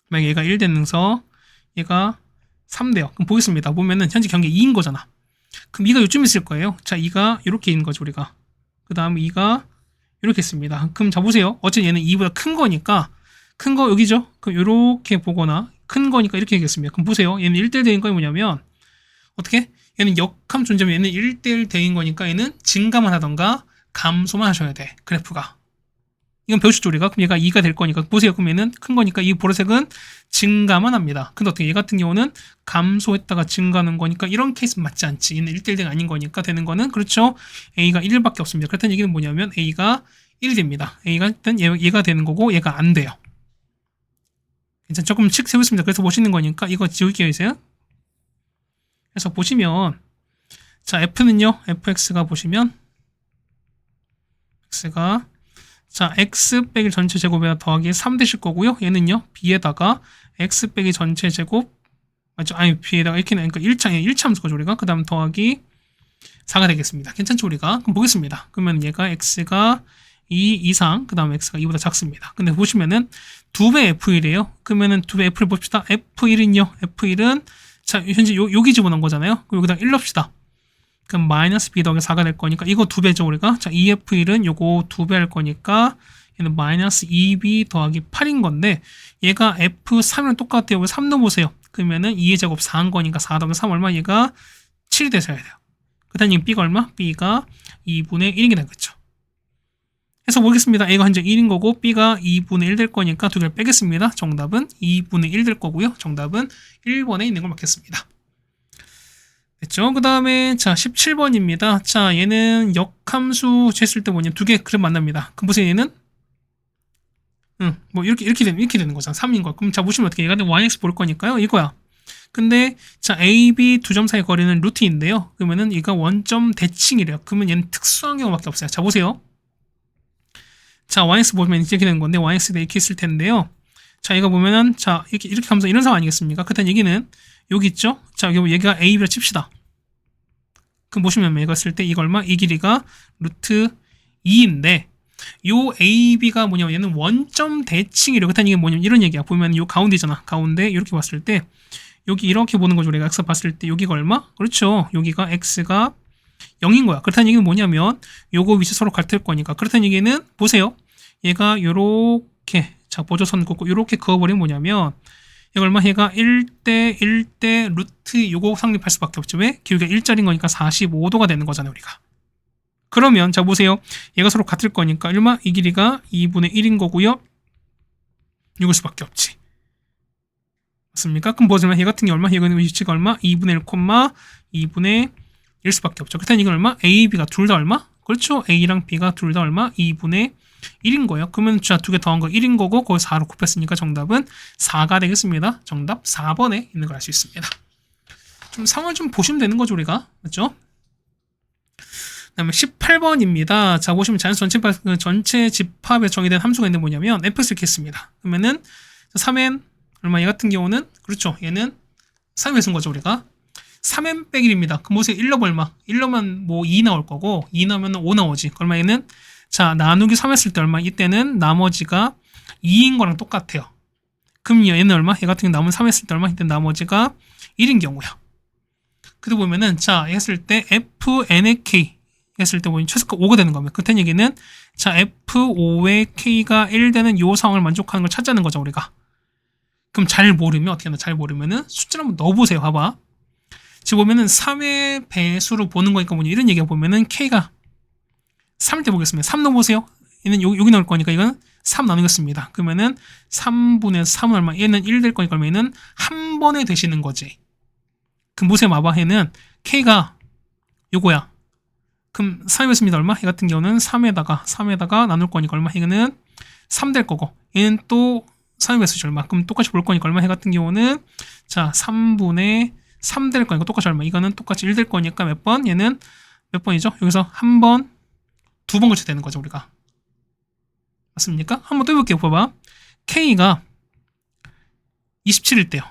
만약 얘가 1 되면서 얘가 3 돼요. 그럼 보겠습니다. 보면은 현재 경계 2인 거잖아. 그럼 2가 요쯤 있을 거예요. 자, 2가 이렇게 있는 거죠, 우리가. 그 다음에 2가 이렇게 있습니다. 그럼 자, 보세요. 어쨌든 얘는 2보다 큰 거니까, 큰 거 여기죠? 그럼 이렇게 보거나, 큰 거니까 이렇게 되겠습니다. 그럼 보세요. 얘는 1대1 대인 거 뭐냐면, 어떻게? 얘는 역함 존재면 얘는 1대1 대인 거니까 얘는 증가만 하던가, 감소만 하셔야 돼. 그래프가. 이건 배우셨죠, 우리가? 그럼 얘가 2가 될 거니까. 보세요. 그럼 얘는 큰 거니까 이 보라색은 증가만 합니다. 근데 어떻게 얘 같은 경우는 감소했다가 증가하는 거니까 이런 케이스는 맞지 않지. 얘는 1대1이 아닌 거니까 되는 거는 그렇죠. A가 1밖에 없습니다. 그렇다는 얘기는 뭐냐면 A가 1이 됩니다. A가 일단 얘가 되는 거고 얘가 안 돼요. 괜찮죠? 조금 칙 세우겠습니다. 그래서 보시는 거니까 이거 지울게요, 이제. 그래서 보시면 자, F는요. fx가 보시면 x가 자, x 빼기 전체 제곱에다 더하기 3 되실 거고요. 얘는요. b에다가 x 빼기 전체 제곱 맞죠? 아니, b에다가 이렇게 그러니까 1참수거죠, 우리가. 그 다음 더하기 4가 되겠습니다. 괜찮죠, 우리가? 그럼 보겠습니다. 그러면 얘가 x가 2 이상, 그 다음 x가 2보다 작습니다. 근데 보시면은 2배 f1이에요. 그러면은 2배 f1 봅시다. f1은요. f1은 자, 현재 여기 집어넣은 거잖아요. 그럼 여기다 1 넣읍시다. 그럼 마이너스 b 더하기 4가 될 거니까 이거 2배죠, 우리가. 자, 2f1은 요거 2배 할 거니까 얘는 마이너스 2b 더하기 8인 건데 얘가 f3이랑 똑같아요. 여기 3 넣어보세요. 그러면은 2의 제곱 4한 거니까 4 더하기 3 얼마? 얘가 7이 돼서야 돼요. 그 다음에 b가 얼마? b가 2분의 1이 되겠죠. 해서 보겠습니다. a가 현재 1인 거고 b가 2분의 1 될 거니까 두 개를 빼겠습니다. 정답은 2분의 1 될 거고요. 정답은 1번에 있는 걸 맞겠습니다. 됐죠? 그 다음에 자 17번입니다. 자, 얘는 역함수 했을 때 뭐냐 두 개 그램 만납니다. 그럼 보세요. 얘는 뭐 이렇게 되는 거잖아. 3인 거. 그럼 자 보시면 어떻게 얘가 yx 볼 거니까요. 이거야. 근데 자 A, B 두 점 사이 거리는 루트인데요. 그러면은 얘가 원점 대칭이래요. 그러면 얘는 특수한 경우밖에 없어요. 자 보세요. 자 yx 보면 이렇게 되는 건데 yx가 이렇게 있을 텐데요. 자 얘가 보면은 자 이렇게 가면서 이런 상황 아니겠습니까? 그렇다는 얘기는 여기 있죠? 자 여기 얘가 AB라 칩시다. 그럼 보시면 얘가 쓸 때 이거 얼마? 이 길이가 루트 2인데 요 AB가 뭐냐면 얘는 원점 대칭이래요. 그렇다는 얘기는 뭐냐면 이런 얘기야. 보면 요 가운데잖아. 가운데 이렇게 봤을 때 여기 이렇게 보는 거죠. 우리가 x 봤을 때 여기가 얼마? 그렇죠. 여기가 x가 0인 거야. 그렇다는 얘기는 뭐냐면 요거 위치 서로 같을 거니까. 그렇다는 얘기는 보세요. 얘가 요렇게 자 보조선 긋고 요렇게 그어버리면 뭐냐면 얘가 얼마? 얘가 1대 1대 루트 요거 성립할 수밖에 없죠. 왜? 기울기가 1짜리인 거니까 45도가 되는 거잖아요, 우리가. 그러면 자 보세요. 얘가 서로 같을 거니까 얼마? 이 길이가 2분의 1인 거고요. 이걸 수밖에 없지. 맞습니까? 그럼 보시면 얘 같은 게 얼마? 얘가 위치가 얼마? 2분의 1, 2분의 1 수밖에 없죠. 그렇다는 이건 얼마? A, B가 둘 다 얼마? 그렇죠. A랑 B가 둘 다 얼마? 2분의 1인 거예요. 그러면 자, 두 개 더한 거 1인 거고 거기 4로 곱했으니까 정답은 4가 되겠습니다. 정답 4번에 있는 걸 알 수 있습니다. 좀 상황을 좀 보시면 되는 거죠, 우리가. 맞죠? 그 다음에 18번입니다. 자, 보시면 자연수 전체 집합에 정의된 함수가 있는 뭐냐면 fx를 이렇게 했습니다. 그러면은 3n 얼마? 얘 같은 경우는 그렇죠. 얘는 3을 쓴 거죠, 우리가. 3n 빼기 1입니다. 그럼 보세요. 1 넣으면 얼마? 1 넣으면 뭐 2 나올 거고 2 넣으면 5 나오지. 얼마 얘는 자 나누기 3 했을 때 얼마? 이때는 나머지가 2인 거랑 똑같아요. 그럼 얘는 얼마? 얘 같은 경우 남은 3 했을 때 얼마? 이때 나머지가 1인 경우야. 그때 보면은 자 했을 때 fn의 k 했을 때 보면 최소값 5가 되는 겁니다. 그때 얘기는 자 f5의 k가 1 되는 요 상황을 만족하는 걸 찾자는 거죠, 우리가. 그럼 잘 모르면 어떻게 하나? 잘 모르면은 숫자를 한번 넣어보세요. 봐봐. 지금 보면은 3의 배수로 보는 거니까 뭐냐 이런 얘기가 보면은 k가 3일 때 보겠습니다. 3 넣어보세요. 얘는 여기 넣을 거니까 이건 3 나누겠습니다. 그러면은 3분의 3은 얼마? 얘는 1 될 거니까 얘는 한 번에 되시는 거지. 그럼 보세요. 마바 얘는 K가 요거야. 그럼 3이었습니다. 얼마? 얘 같은 경우는 3에다가 나눌 거니까 얼마? 얘는 3 될 거고 얘는 또 3의 배수지 얼마? 그럼 똑같이 볼 거니까 얼마? 얘 같은 경우는 자 3분의 3 될 거니까 똑같이 얼마? 이거는 똑같이 1 될 거니까 몇 번? 얘는 몇 번이죠? 여기서 한 번, 두 번 걸쳐 되는 거죠 우리가. 맞습니까? 한번 또 해볼게요. 봐봐. K가 27일 때요.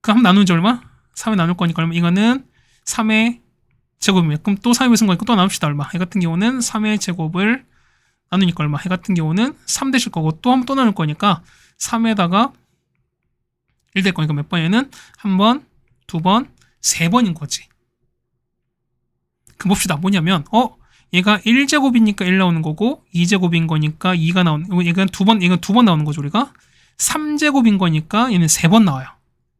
그 한번 나누는 지 얼마? 3에 나눌 거니까 얼마? 이거는 3의 제곱이에요. 그럼 또 3의 배수인 거니까 또 나눕시다. 얼마? 얘 같은 경우는 3의 제곱을 나누니까 얼마? 얘 같은 경우는 3 되실 거고 또 한 번 또 나눌 거니까 3에다가 1 될 거니까 몇 번에는 한 번, 두 번, 세 번인 거지. 그 봅시다. 뭐냐면 얘가 1제곱이니까 1 나오는 거고 2제곱인 거니까 2가 나오는 얘가 두 번 나오는 거죠 우리가. 3제곱인 거니까 얘는 3번 나와요.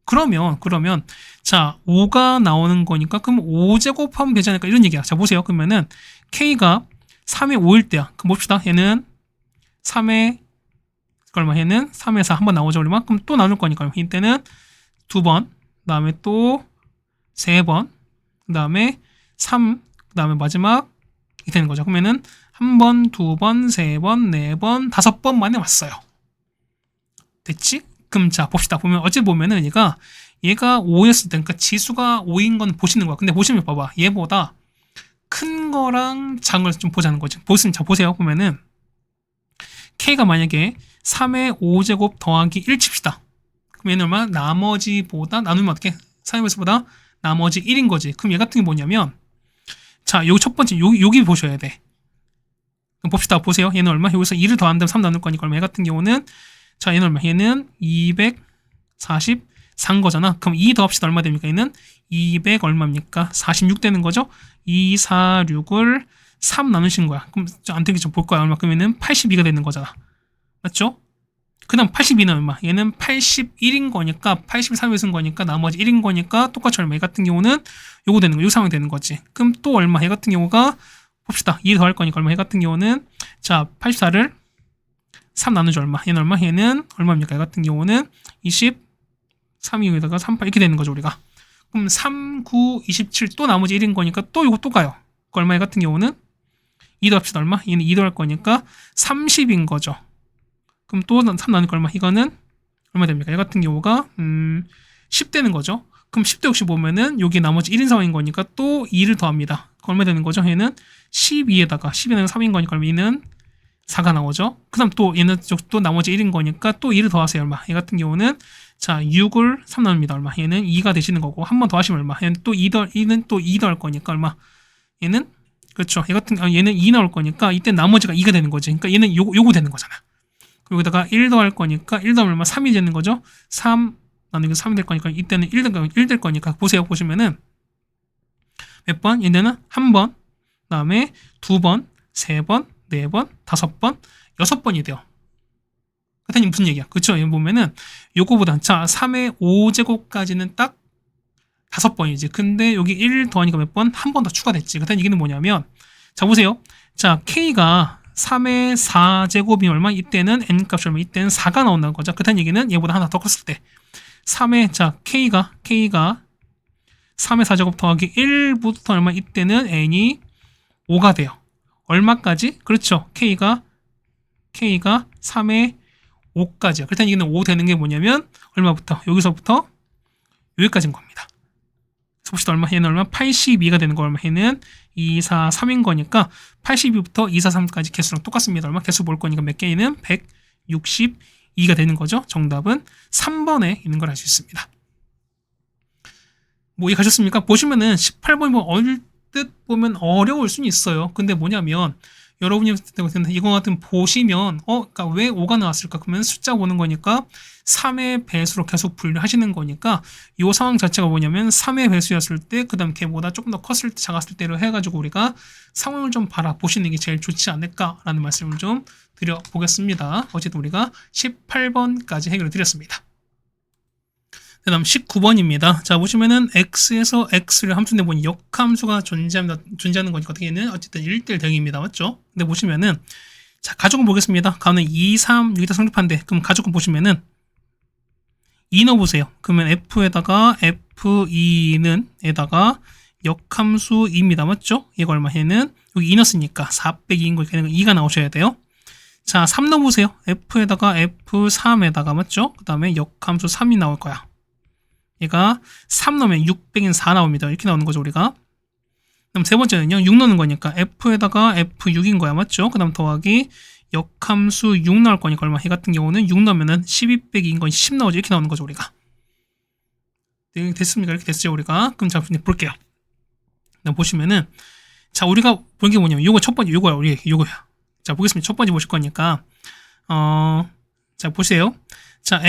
그러면 자 5가 나오는 거니까 그럼 5제곱 하면 되지 않을까 이런 얘기야. 자 보세요. 그러면은 K가 3의 5일 때야. 그럼 봅시다. 얘는 3의 얼마? 얘는 3에서 한 번 나오죠 얼마? 그럼 또 나눌 거니까 이때는 두 번, 그 다음에 또 세 번, 그 다음에 3, 그 다음에 마지막 이 되는 거죠. 그러면은 한 번, 두 번, 세 번, 네 번, 5번 만에 왔어요. 됐지? 그럼 자 봅시다. 보면 어찌 보면은 얘가 5였을 때 그러니까 지수가 5인 건 보시는 거야. 근데 보시면 봐봐. 얘보다 큰 거랑 작은 걸 좀 보자는 거지. 자 보세요. 보면은 K가 만약에 3의 5제곱 더하기 1 칩시다. 그럼 얘는 얼마? 나머지보다 나누면 어떻게? 3의 배수보다 나머지 1인 거지. 그럼 얘 같은 게 뭐냐면 자, 여기 첫 번째 여기 보셔야 돼. 그럼 봅시다. 보세요. 얘는 얼마? 여기서 2를 더한다면 3 나눌 거니까 얼마? 얘 같은 경우는 자, 얘는 얼마? 얘는 244인 거잖아. 그럼 2 더합시다. 얼마 됩니까? 얘는 200 얼마입니까? 46 되는 거죠? 2, 4, 6을 3 나누신 거야. 그럼 안 되겠죠? 볼 거야. 얼마? 그러면은 82가 되는 거잖아. 맞죠? 그 다음 82는 얼마? 얘는 81인 거니까 83을 쓴 거니까 나머지 1인 거니까 똑같이 얼마? 얘 같은 경우는 요거 되는 거, 요 상황이 되는 거지. 그럼 또 얼마? 얘 같은 경우가 봅시다. 2 더할 거니까 얼마? 얘 같은 경우는 자 84를 3 나누죠 얼마? 얘는 얼마? 얘는 얼마입니까? 얘 같은 경우는 23이 여기다가 38 이렇게 되는 거죠 우리가. 그럼 3, 9, 27 또 나머지 1인 거니까 또 요거 또 가요. 그 얼마? 얘 같은 경우는 2 더합시다 얼마? 얘는 2 더할 거니까 30인 거죠. 그럼 또 3 나누니까 얼마? 이거는 얼마 됩니까? 얘 같은 경우가 10 되는 거죠. 그럼 10도 역시 보면은 여기 나머지 1인 상황인 거니까 또 2를 더합니다. 얼마 되는 거죠? 얘는 12에다가 10에다가 3인 거니까 얘는 4가 나오죠. 그 다음 또 얘는 또 나머지 1인 거니까 또 2를 더하세요. 얼마? 얘 같은 경우는 자 6을 3 나눕니다. 얼마? 얘는 2가 되시는 거고 한 번 더 하시면 얼마? 얘는 또 2는 또 2 더할 거니까 얼마? 얘는 그렇죠. 얘는 2 나올 거니까 이때 나머지가 2가 되는 거지. 그러니까 얘는 요거 되는 거잖아. 여기다가 1 더할 거니까 1 더하면 얼마? 3이 되는 거죠. 3 나누기 3이 될 거니까 이때는 1 될 거니까 보세요. 보시면은 몇 번? 얘네는 한 번, 그 다음에 두 번, 세 번, 네 번, 5번, 6번이 돼요. 그랬더니 무슨 얘기야? 그쵸? 여기 보면은 요거보다 자 3의 5제곱까지는 딱 5번이지. 근데 여기 1 더하니까 몇 번? 한 번 더 추가됐지. 그랬더니 얘기는 뭐냐면 자 보세요. 자 K가 3의 4제곱이 얼마? 이때는 n값이 얼마? 이때는 4가 나온다는 거죠. 그렇다는 얘기는 얘보다 하나 더 컸을 때 3의 자 K가 3의 4제곱 더하기 1부터 얼마? 이때는 n이 5가 돼요. 얼마까지? 그렇죠. K가 3의 5까지야. 그렇다는 얘기는 5 되는 게 뭐냐면 얼마부터? 여기서부터 여기까지인 겁니다. 봅시다. 얼마? 얘는 얼마? 82가 되는 거 얼마? 얘는 2, 4, 3인 거니까 82부터 2, 4, 3까지 개수랑 똑같습니다. 얼마? 개수 볼 거니까 몇 개는 162가 되는 거죠. 정답은 3번에 있는 걸 알 수 있습니다. 뭐 이해가셨습니까? 보시면은 18번이 얼뜻 보면 어려울 수는 있어요. 근데 뭐냐면 여러분이 이거 같은 보시면 그러니까 왜 5가 나왔을까? 그러면 숫자 보는 거니까 3의 배수로 계속 분류하시는 거니까 이 상황 자체가 뭐냐면 3의 배수였을 때 그 다음 걔보다 조금 더 컸을 때 작았을 때로 해가지고 우리가 상황을 좀 바라보시는 게 제일 좋지 않을까라는 말씀을 좀 드려보겠습니다. 어쨌든 우리가 18번까지 해결을 드렸습니다. 그 다음 19번입니다. 자, 보시면은 x에서 x를 함수인데 보니 역함수가 존재하는 거니까 어떻게 얘는 어쨌든 1대1 대응입니다. 맞죠? 근데 보시면은 자, 가족은 보겠습니다. 가운데 2, 3 여기다 성립한데 그럼 가족은 보시면은 2 넣어보세요. 그러면 f에다가 f2는 에다가 역함수 2입니다. 맞죠? 이거 얼마 해는 여기 2 넣었으니까 4 빼기 2인 거 2가 나오셔야 돼요. 자, 3 넣어보세요. f에다가 f3에다가 맞죠? 그 다음에 역함수 3이 나올 거야. 얘가 3 넣으면 6 빼기는 4 나옵니다. 이렇게 나오는 거죠, 우리가. 그럼 세 번째는요, 6 넣는 거니까 f에다가 f6인 거야. 맞죠? 그 다음 더하기 역함수 6 나올 거니까 얼마? 얘 같은 경우는 6 넣으면은 12 빼기 2인 건 10 나오죠. 이렇게 나오는 거죠, 우리가. 네, 됐습니까? 이렇게 됐죠, 우리가. 그럼 자, 볼게요. 보시면은, 자, 우리가 본 게 뭐냐면, 요거 첫 번째, 요거야, 우리, 요거야. 자, 보겠습니다. 첫 번째 보실 거니까, 자, 보세요. 자,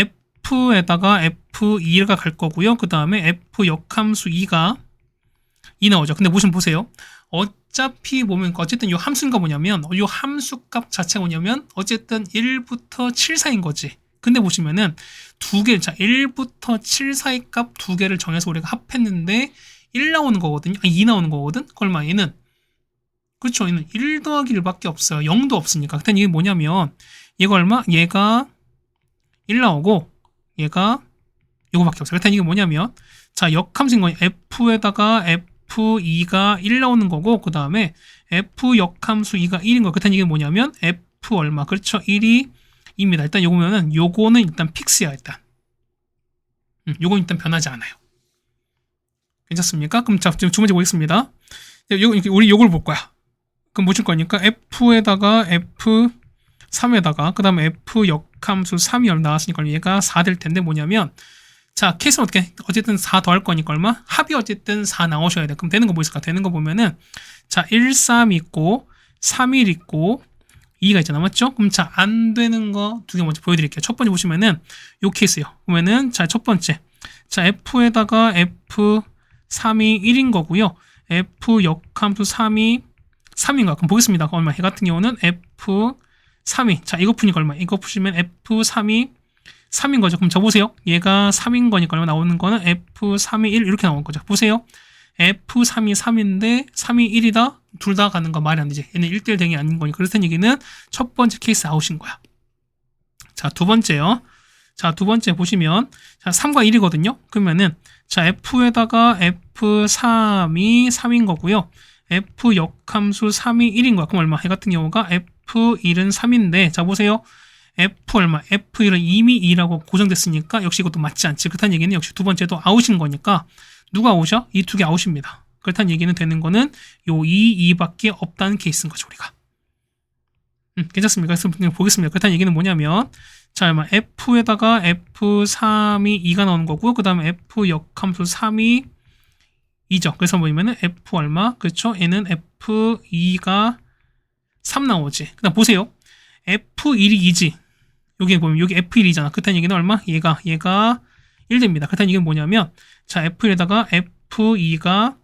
f에다가 f2가 갈 거고요. 그 다음에 f 역함수 2가 2 나오죠. 근데 보세요. 어차피 보면 어쨌든 이 함수가 뭐냐면 이 함수 값 자체가 뭐냐면 어쨌든 1부터 7 사이인 거지. 근데 보시면은 두 개, 자 1부터 7 사이 값 두 개를 정해서 우리가 합했는데 1 나오는 거거든요. 아니 2 나오는 거거든. 얼마? 얘는 그렇죠. 얘는 1 더하기 1밖에 없어요. 0도 없으니까. 그때 이게 뭐냐면 얘가 얼마? 얘가 1 나오고 얘가 요거밖에 없어요. 그때 이게 뭐냐면 자 역함수인 거니 f에다가 f2가 1 나오는 거고 그 다음에 f 역함수 2가 1인 거예요. 그렇다는 이게 뭐냐면 f 얼마? 그렇죠. 1이 2입니다. 일단 요거면은 요거는 일단 픽스야 일단. 요건 일단 변하지 않아요. 괜찮습니까? 그럼 자 지금 두 번째 보겠습니다. 우리 요걸 볼 거야. 그럼 뭐 줄 거니까 f에다가 f3에다가 그 다음에 f 역함수 3이 얼마 나왔으니까 얘가 4 될 텐데 뭐냐면 자, 케이스는 어떻게? 어쨌든 4 더할 거니까 얼마? 합이 어쨌든 4 나오셔야 돼. 그럼 되는 거 뭐 있을까? 되는 거 보면은, 자, 1, 3 있고, 3, 1 있고, 2가 있잖아. 맞죠? 그럼 자, 안 되는 거 두 개 먼저 보여드릴게요. 첫 번째 보시면은, 요 케이스요. 보면은, 자, 첫 번째. 자, f에다가 f3이 1인 거고요. f 역함수 3이 3인 거야. 그럼 보겠습니다. 얼마? 얘 같은 경우는 f3이. 자, 이거 푸니까 얼마? 이거 푸시면 f3이 3인 거죠. 그럼 저 보세요. 얘가 3인 거니까 얼마 나오는 거는 F3이 1 이렇게 나오는 거죠. 보세요. F3이 3인데 3이 1이다. 둘 다 가는 거 말이 안 되지. 얘는 1대1 대응이 아닌 거니까. 그렇다는 얘기는 첫 번째 케이스 아웃인 거야. 자, 두 번째요. 자, 두 번째 보시면 자, 3과 1이거든요. 그러면은 자, F에다가 F3이 3인 거고요. F 역함수 3이 1인 거야. 그럼 얼마? 얘 같은 경우가 F1은 3인데 자, 보세요. F 얼마? F1은 이미 2라고 고정됐으니까 역시 이것도 맞지 않지. 그렇다는 얘기는 역시 두 번째도 아웃인 거니까 누가 아웃이야? 이 두 개 아웃입니다. 그렇다는 얘기는 되는 거는 요 2, 2밖에 없다는 케이스인 거죠, 우리가. 괜찮습니까? 그래서 보겠습니다. 그렇다는 얘기는 뭐냐면 자, 얼마? F에다가 F3이 2가 나오는 거고 그 다음에 F 역함수 3이 2죠. 그래서 뭐냐면은 F 얼마? 그렇죠? 얘는 F2가 3 나오지. 그 다음 보세요. F1이 2지. 여기 보면 여기 F1이잖아. 그렇다는 얘기는 얼마? 얘가 1 됩니다. 그렇다는 얘기는 뭐냐면 자 F1에다가 F2가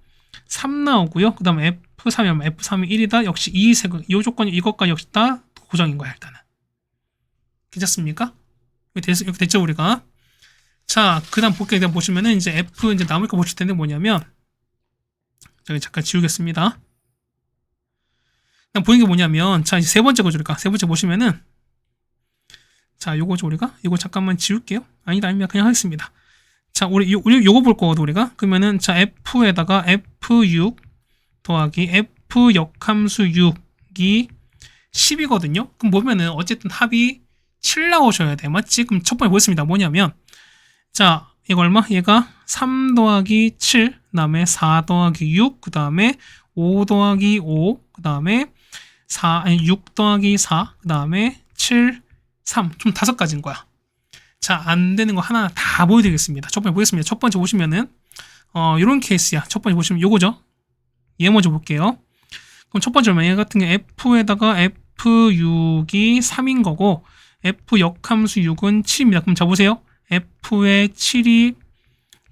3 나오고요. 그 다음에 F3이 얼마? F3이 1이다. 역시 이 조건이 이것까지 역시 다 고정인 거야 일단은. 괜찮습니까? 이렇게 됐죠 우리가. 자 그 다음 볼게요. 일단 보시면은 이제 F 이제 남을 거 보실 텐데 뭐냐면 저기 잠깐 지우겠습니다. 그냥 보이는 게 뭐냐면 자 이제 세 번째 거죠. 세 번째 보시면은 자, 요거죠, 우리가? 이거 잠깐만 지울게요. 아니다, 그냥 하겠습니다. 자, 우리 요거 볼 거거든, 우리가. 그러면은, 자, F에다가 F6 더하기 F 역함수 6이 10이거든요? 그럼 보면은, 어쨌든 합이 7 나오셔야 돼. 맞지? 그럼 첫 번째 보겠습니다. 뭐냐면, 자, 이거 얼마? 얘가 3 더하기 7, 그 다음에 4 더하기 6, 그 다음에 5 더하기 5, 그 다음에 6 더하기 4, 그 다음에 7, 3, 좀 5가지인 거야. 자, 안 되는 거 하나 다 보여드리겠습니다. 첫 번째 보겠습니다. 첫 번째 보시면은, 요런 케이스야. 첫 번째 보시면 요거죠. 얘 먼저 볼게요. 그럼 첫 번째 얘 같은 게 F에다가 F6이 3인 거고, F 역함수 6은 7입니다. 그럼 자, 보세요. F의 7이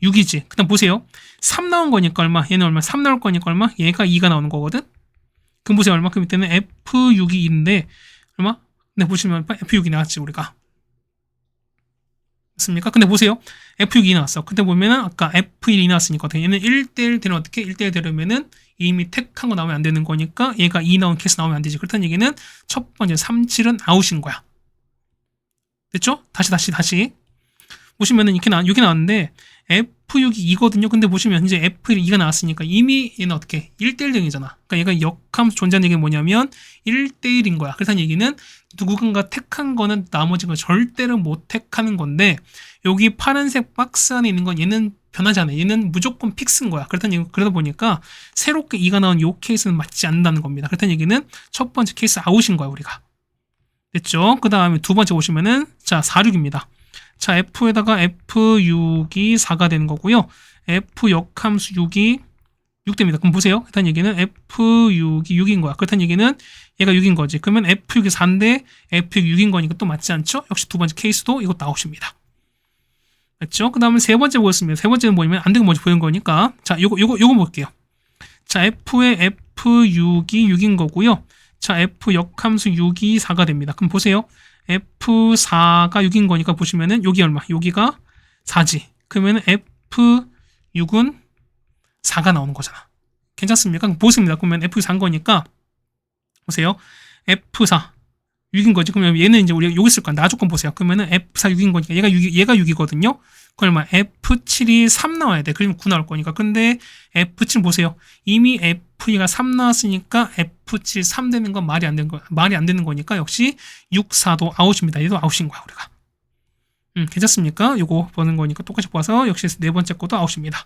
6이지. 그 다음 보세요. 3 나온 거니까 얼마? 얘는 얼마? 3 나올 거니까 얼마? 얘가 2가 나오는 거거든? 그럼 보세요. 얼마? 그 밑에는 F6이 2인데, 얼마? 네, 보시면 F6이 나왔지, 우리가. 맞습니까? 근데 보세요. F6이 나왔어. 근데 보면은 아까 F1이 나왔으니까 얘는 1대1 되는 어떻게? 1대1 되려면은 이미 택한 거 나오면 안 되는 거니까 얘가 2 나온 케이스 나오면 안 되지. 그렇다는 얘기는 첫 번째 3, 7은 아웃인 거야. 됐죠? 다시. 보시면은 이렇게 나왔는데 F6이 2거든요. 근데 보시면 이제 F1이 2가 나왔으니까 이미 얘는 어떻게 1대1 등이잖아. 그러니까 얘가 역함수 존재하는 얘기는 뭐냐면 1대1인 거야. 그렇다는 얘기는 누군가 택한 거는 나머지 거 절대로 못 택하는 건데 여기 파란색 박스 안에 있는 건 얘는 변하지 않아. 얘는 무조건 픽스인 거야. 그러다 보니까 새롭게 2가 나온 요 케이스는 맞지 않는다는 겁니다. 그렇다는 얘기는 첫 번째 케이스 아웃인 거야, 우리가. 됐죠? 그 다음에 두 번째 보시면은 자, 4, 6입니다. 자, F에다가 F6이 4가 되는 거고요. F 역함수 6이 6 됩니다. 그럼 보세요. 그렇다는 얘기는 F6이 6인 거야. 그렇다는 얘기는 얘가 6인 거지. 그러면 F6이 4인데 F6이 6인 거니까 또 맞지 않죠? 역시 두 번째 케이스도 이것도 아웃입니다. 됐죠? 그 다음에 세 번째 보였습니다. 세 번째는 뭐냐면 안 되는 거 먼저 보는 거니까. 자, 요거 볼게요. 자, F의 F6이 6인 거고요. 자, F 역함수 6이 4가 됩니다. 그럼 보세요. F4가 6인 거니까 보시면은 여기 얼마? 여기가 4지. 그러면 F6은 4가 나오는 거잖아. 괜찮습니까? 보습니다. 그러면 F4 4인 거니까 보세요. F4 6인 거지. 그러면 얘는 이제 우리가 여기 쓸 거야. 나 조건 보세요. 그러면은 F4 6인 거니까 얘가 6이거든요. 그럼 얼마? F7이 3 나와야 돼. 그러면 9 나올 거니까. 근데 F7 보세요. 이미 F2가 3 나왔으니까 F7 3 되는 건 말이 안 되는 거니까 역시 6, 4도 아웃입니다. 얘도 아웃인 거야, 우리가. 괜찮습니까? 요거 보는 거니까 똑같이 봐서 역시 네 번째 것도 아웃입니다.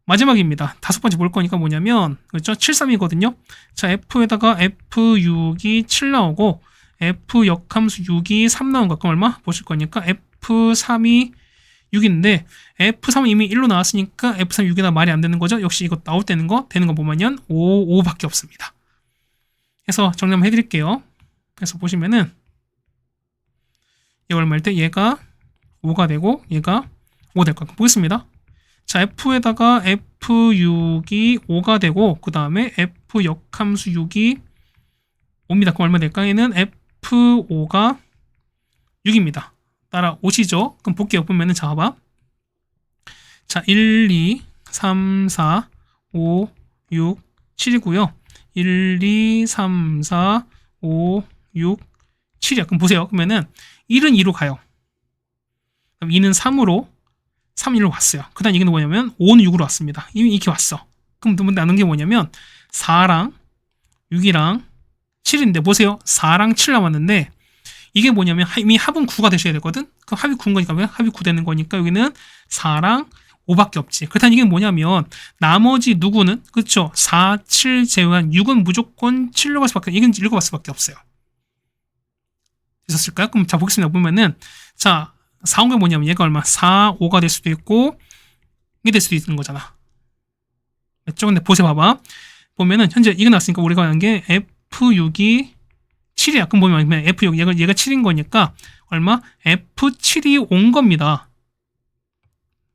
마지막입니다. 다섯 번째 볼 거니까 뭐냐면 그렇죠? 7, 3이거든요. 자, F에다가 F6이 7 나오고 F 역함수 6이 3 나온 거 그럼 얼마? 보실 거니까 F3이 6인데 F3은 이미 1로 나왔으니까 F3 6이나 말이 안 되는 거죠. 역시 이거 나올 되는 거 보면은 5, 5밖에 없습니다. 그래서 정리 한번 해드릴게요. 그래서 보시면은 이걸 얼마일 때 얘가 5가 되고 얘가 5가 될 거야. 보겠습니다. 자, F에다가 F6이 5가 되고 그 다음에 F 역함수 6이 5입니다. 그럼 얼마 될까? 얘는 F5가 6입니다. 따라오시죠? 그럼 볼게요. 보면은 자, 봐봐. 자, 1, 2, 3, 4, 5, 6, 7이고요. 1, 2, 3, 4, 5, 6, 7이야. 그럼 보세요. 그러면은 1은 2로 가요. 그럼 2는 3으로 3, 1로 왔어요. 그 다음 얘기는 뭐냐면 5는 6으로 왔습니다. 이미 이렇게 왔어. 그럼 나눈 게 뭐냐면 4랑 6이랑 7인데 보세요. 4랑 7 남았는데 이게 뭐냐면 이미 합은 9가 되셔야 되거든. 그럼 합이 9인 거니까 합이 9 되는 거니까 여기는 4랑 5밖에 없지. 그렇다는 이게 뭐냐면 나머지 누구는 그렇죠. 4, 7 제외한 6은 무조건 7로 갈 수밖에 이건 읽어볼 수밖에 없어요. 있었을까요? 그럼 자 보겠습니다. 보면은 자 4, 5가 뭐냐면 얘가 얼마? 4, 5가 될 수도 있고 이게 될 수도 있는 거잖아. 맞죠? 근데 보세요. 봐봐. 보면은 현재 이거 나왔으니까 우리가 하는 게 F6이 7이야. 그럼 보면 F6 얘가 7인 거니까 얼마? F7이 온 겁니다.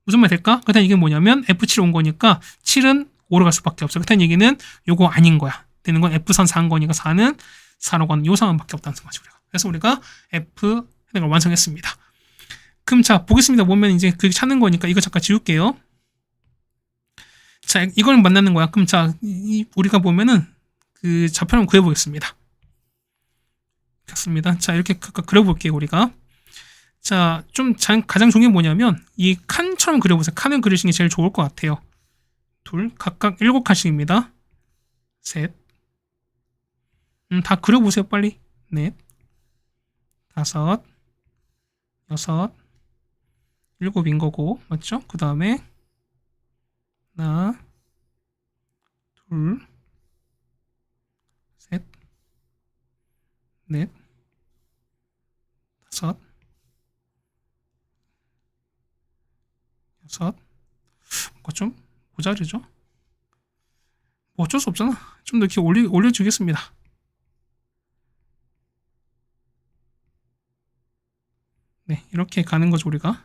무슨 말 될까? 그렇다는 이게 뭐냐면 F7 온 거니까 7은 5로 갈 수밖에 없어. 그렇다는 얘기는 요거 아닌 거야. 되는 건 F3 4인 거니까 4는 4로 가는 요 상황밖에 없다는 거지 우리가. 그래서 우리가 F 해석을 완성했습니다. 그럼 자 보겠습니다. 보면 이제 그렇게 찾는 거니까 이거 잠깐 지울게요. 자 이걸 만나는 거야. 그럼 자 우리가 보면은 그 좌표를 한번 그려보겠습니다. 좋습니다. 자 이렇게 그려볼게요 우리가. 자 좀 가장 중요한 게 뭐냐면 이 칸처럼 그려보세요. 칸을 그리시는 게 제일 좋을 것 같아요. 둘 각각 7칸씩입니다. 셋 다 그려보세요 빨리. 넷 다섯 여섯 7인 거고 맞죠? 그 다음에 하나 둘 셋 넷 다섯 여섯 뭔가 좀 모자르죠? 뭐 어쩔 수 없잖아. 좀 더 이렇게 올려주겠습니다. 네 이렇게 가는 거죠 우리가.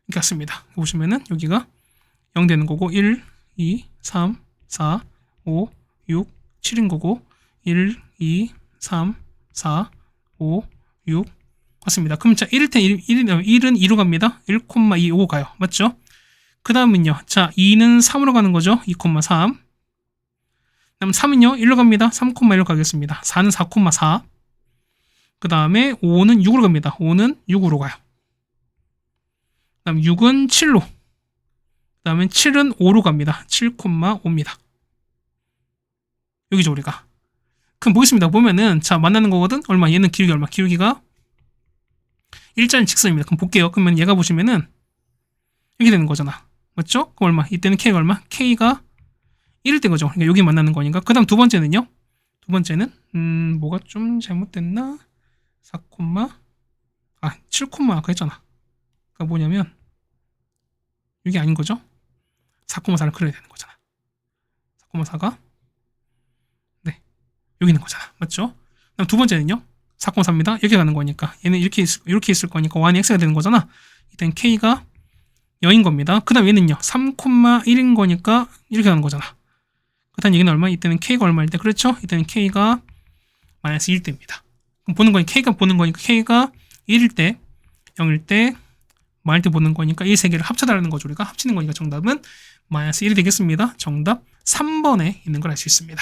이렇게 갔습니다. 보시면은 여기가 0 되는 거고 1, 2, 3, 4, 5, 6, 7인 거고 1, 2, 3, 4, 5, 6, 맞습니다. 그럼 자, 1일 때 1은 2로 갑니다. 1,25 가요. 맞죠? 그 다음은요. 자, 2는 3으로 가는 거죠. 2,3. 그다음 3은요. 1로 갑니다. 3,1로 가겠습니다. 4는 4,4. 그 다음에 5는 6으로 갑니다. 5는 6으로 가요. 그 다음 6은 7로. 그 다음에 7은 5로 갑니다. 7,5입니다. 여기죠, 우리가. 그럼 보겠습니다. 보면은, 자, 만나는 거거든? 얼마? 얘는 기울기 얼마? 기울기가 일자인 직선입니다. 그럼 볼게요. 그러면 얘가 보시면은, 이렇게 되는 거잖아. 맞죠? 그럼 얼마? 이때는 K가 얼마? K가 1일 때 거죠. 그러니까 여기 만나는 거니까. 그 다음 두 번째는요? 두 번째는, 뭐가 좀 잘못됐나? 4, 7, 아까 했잖아. 그러니까 뭐냐면, 이게 아닌 거죠? 4,4를 그려야 되는 거잖아. 4,4가 여기 있는 거잖아. 맞죠? 그다음 두 번째는요. 4,4입니다. 이렇게 가는 거니까 얘는 이렇게 있을 거니까 y는 x가 되는 거잖아. 이땐 k가 0인 겁니다. 그 다음 얘는요. 3,1인 거니까 이렇게 가는 거잖아. 그 다음 얘기는 얼마? 이때는 k가 얼마일 때? 그렇죠? 이때는 k가 마이너스 1대입니다. 그럼 보는 거니까 k가 보는 거니까 k가 1일 때, 0일 때, 마일 때 보는 거니까 이 세 개를 합쳐달라는 거죠. 우리가 합치는 거니까 정답은 마이너스 1이 되겠습니다. 정답 3번에 있는 걸 알 수 있습니다.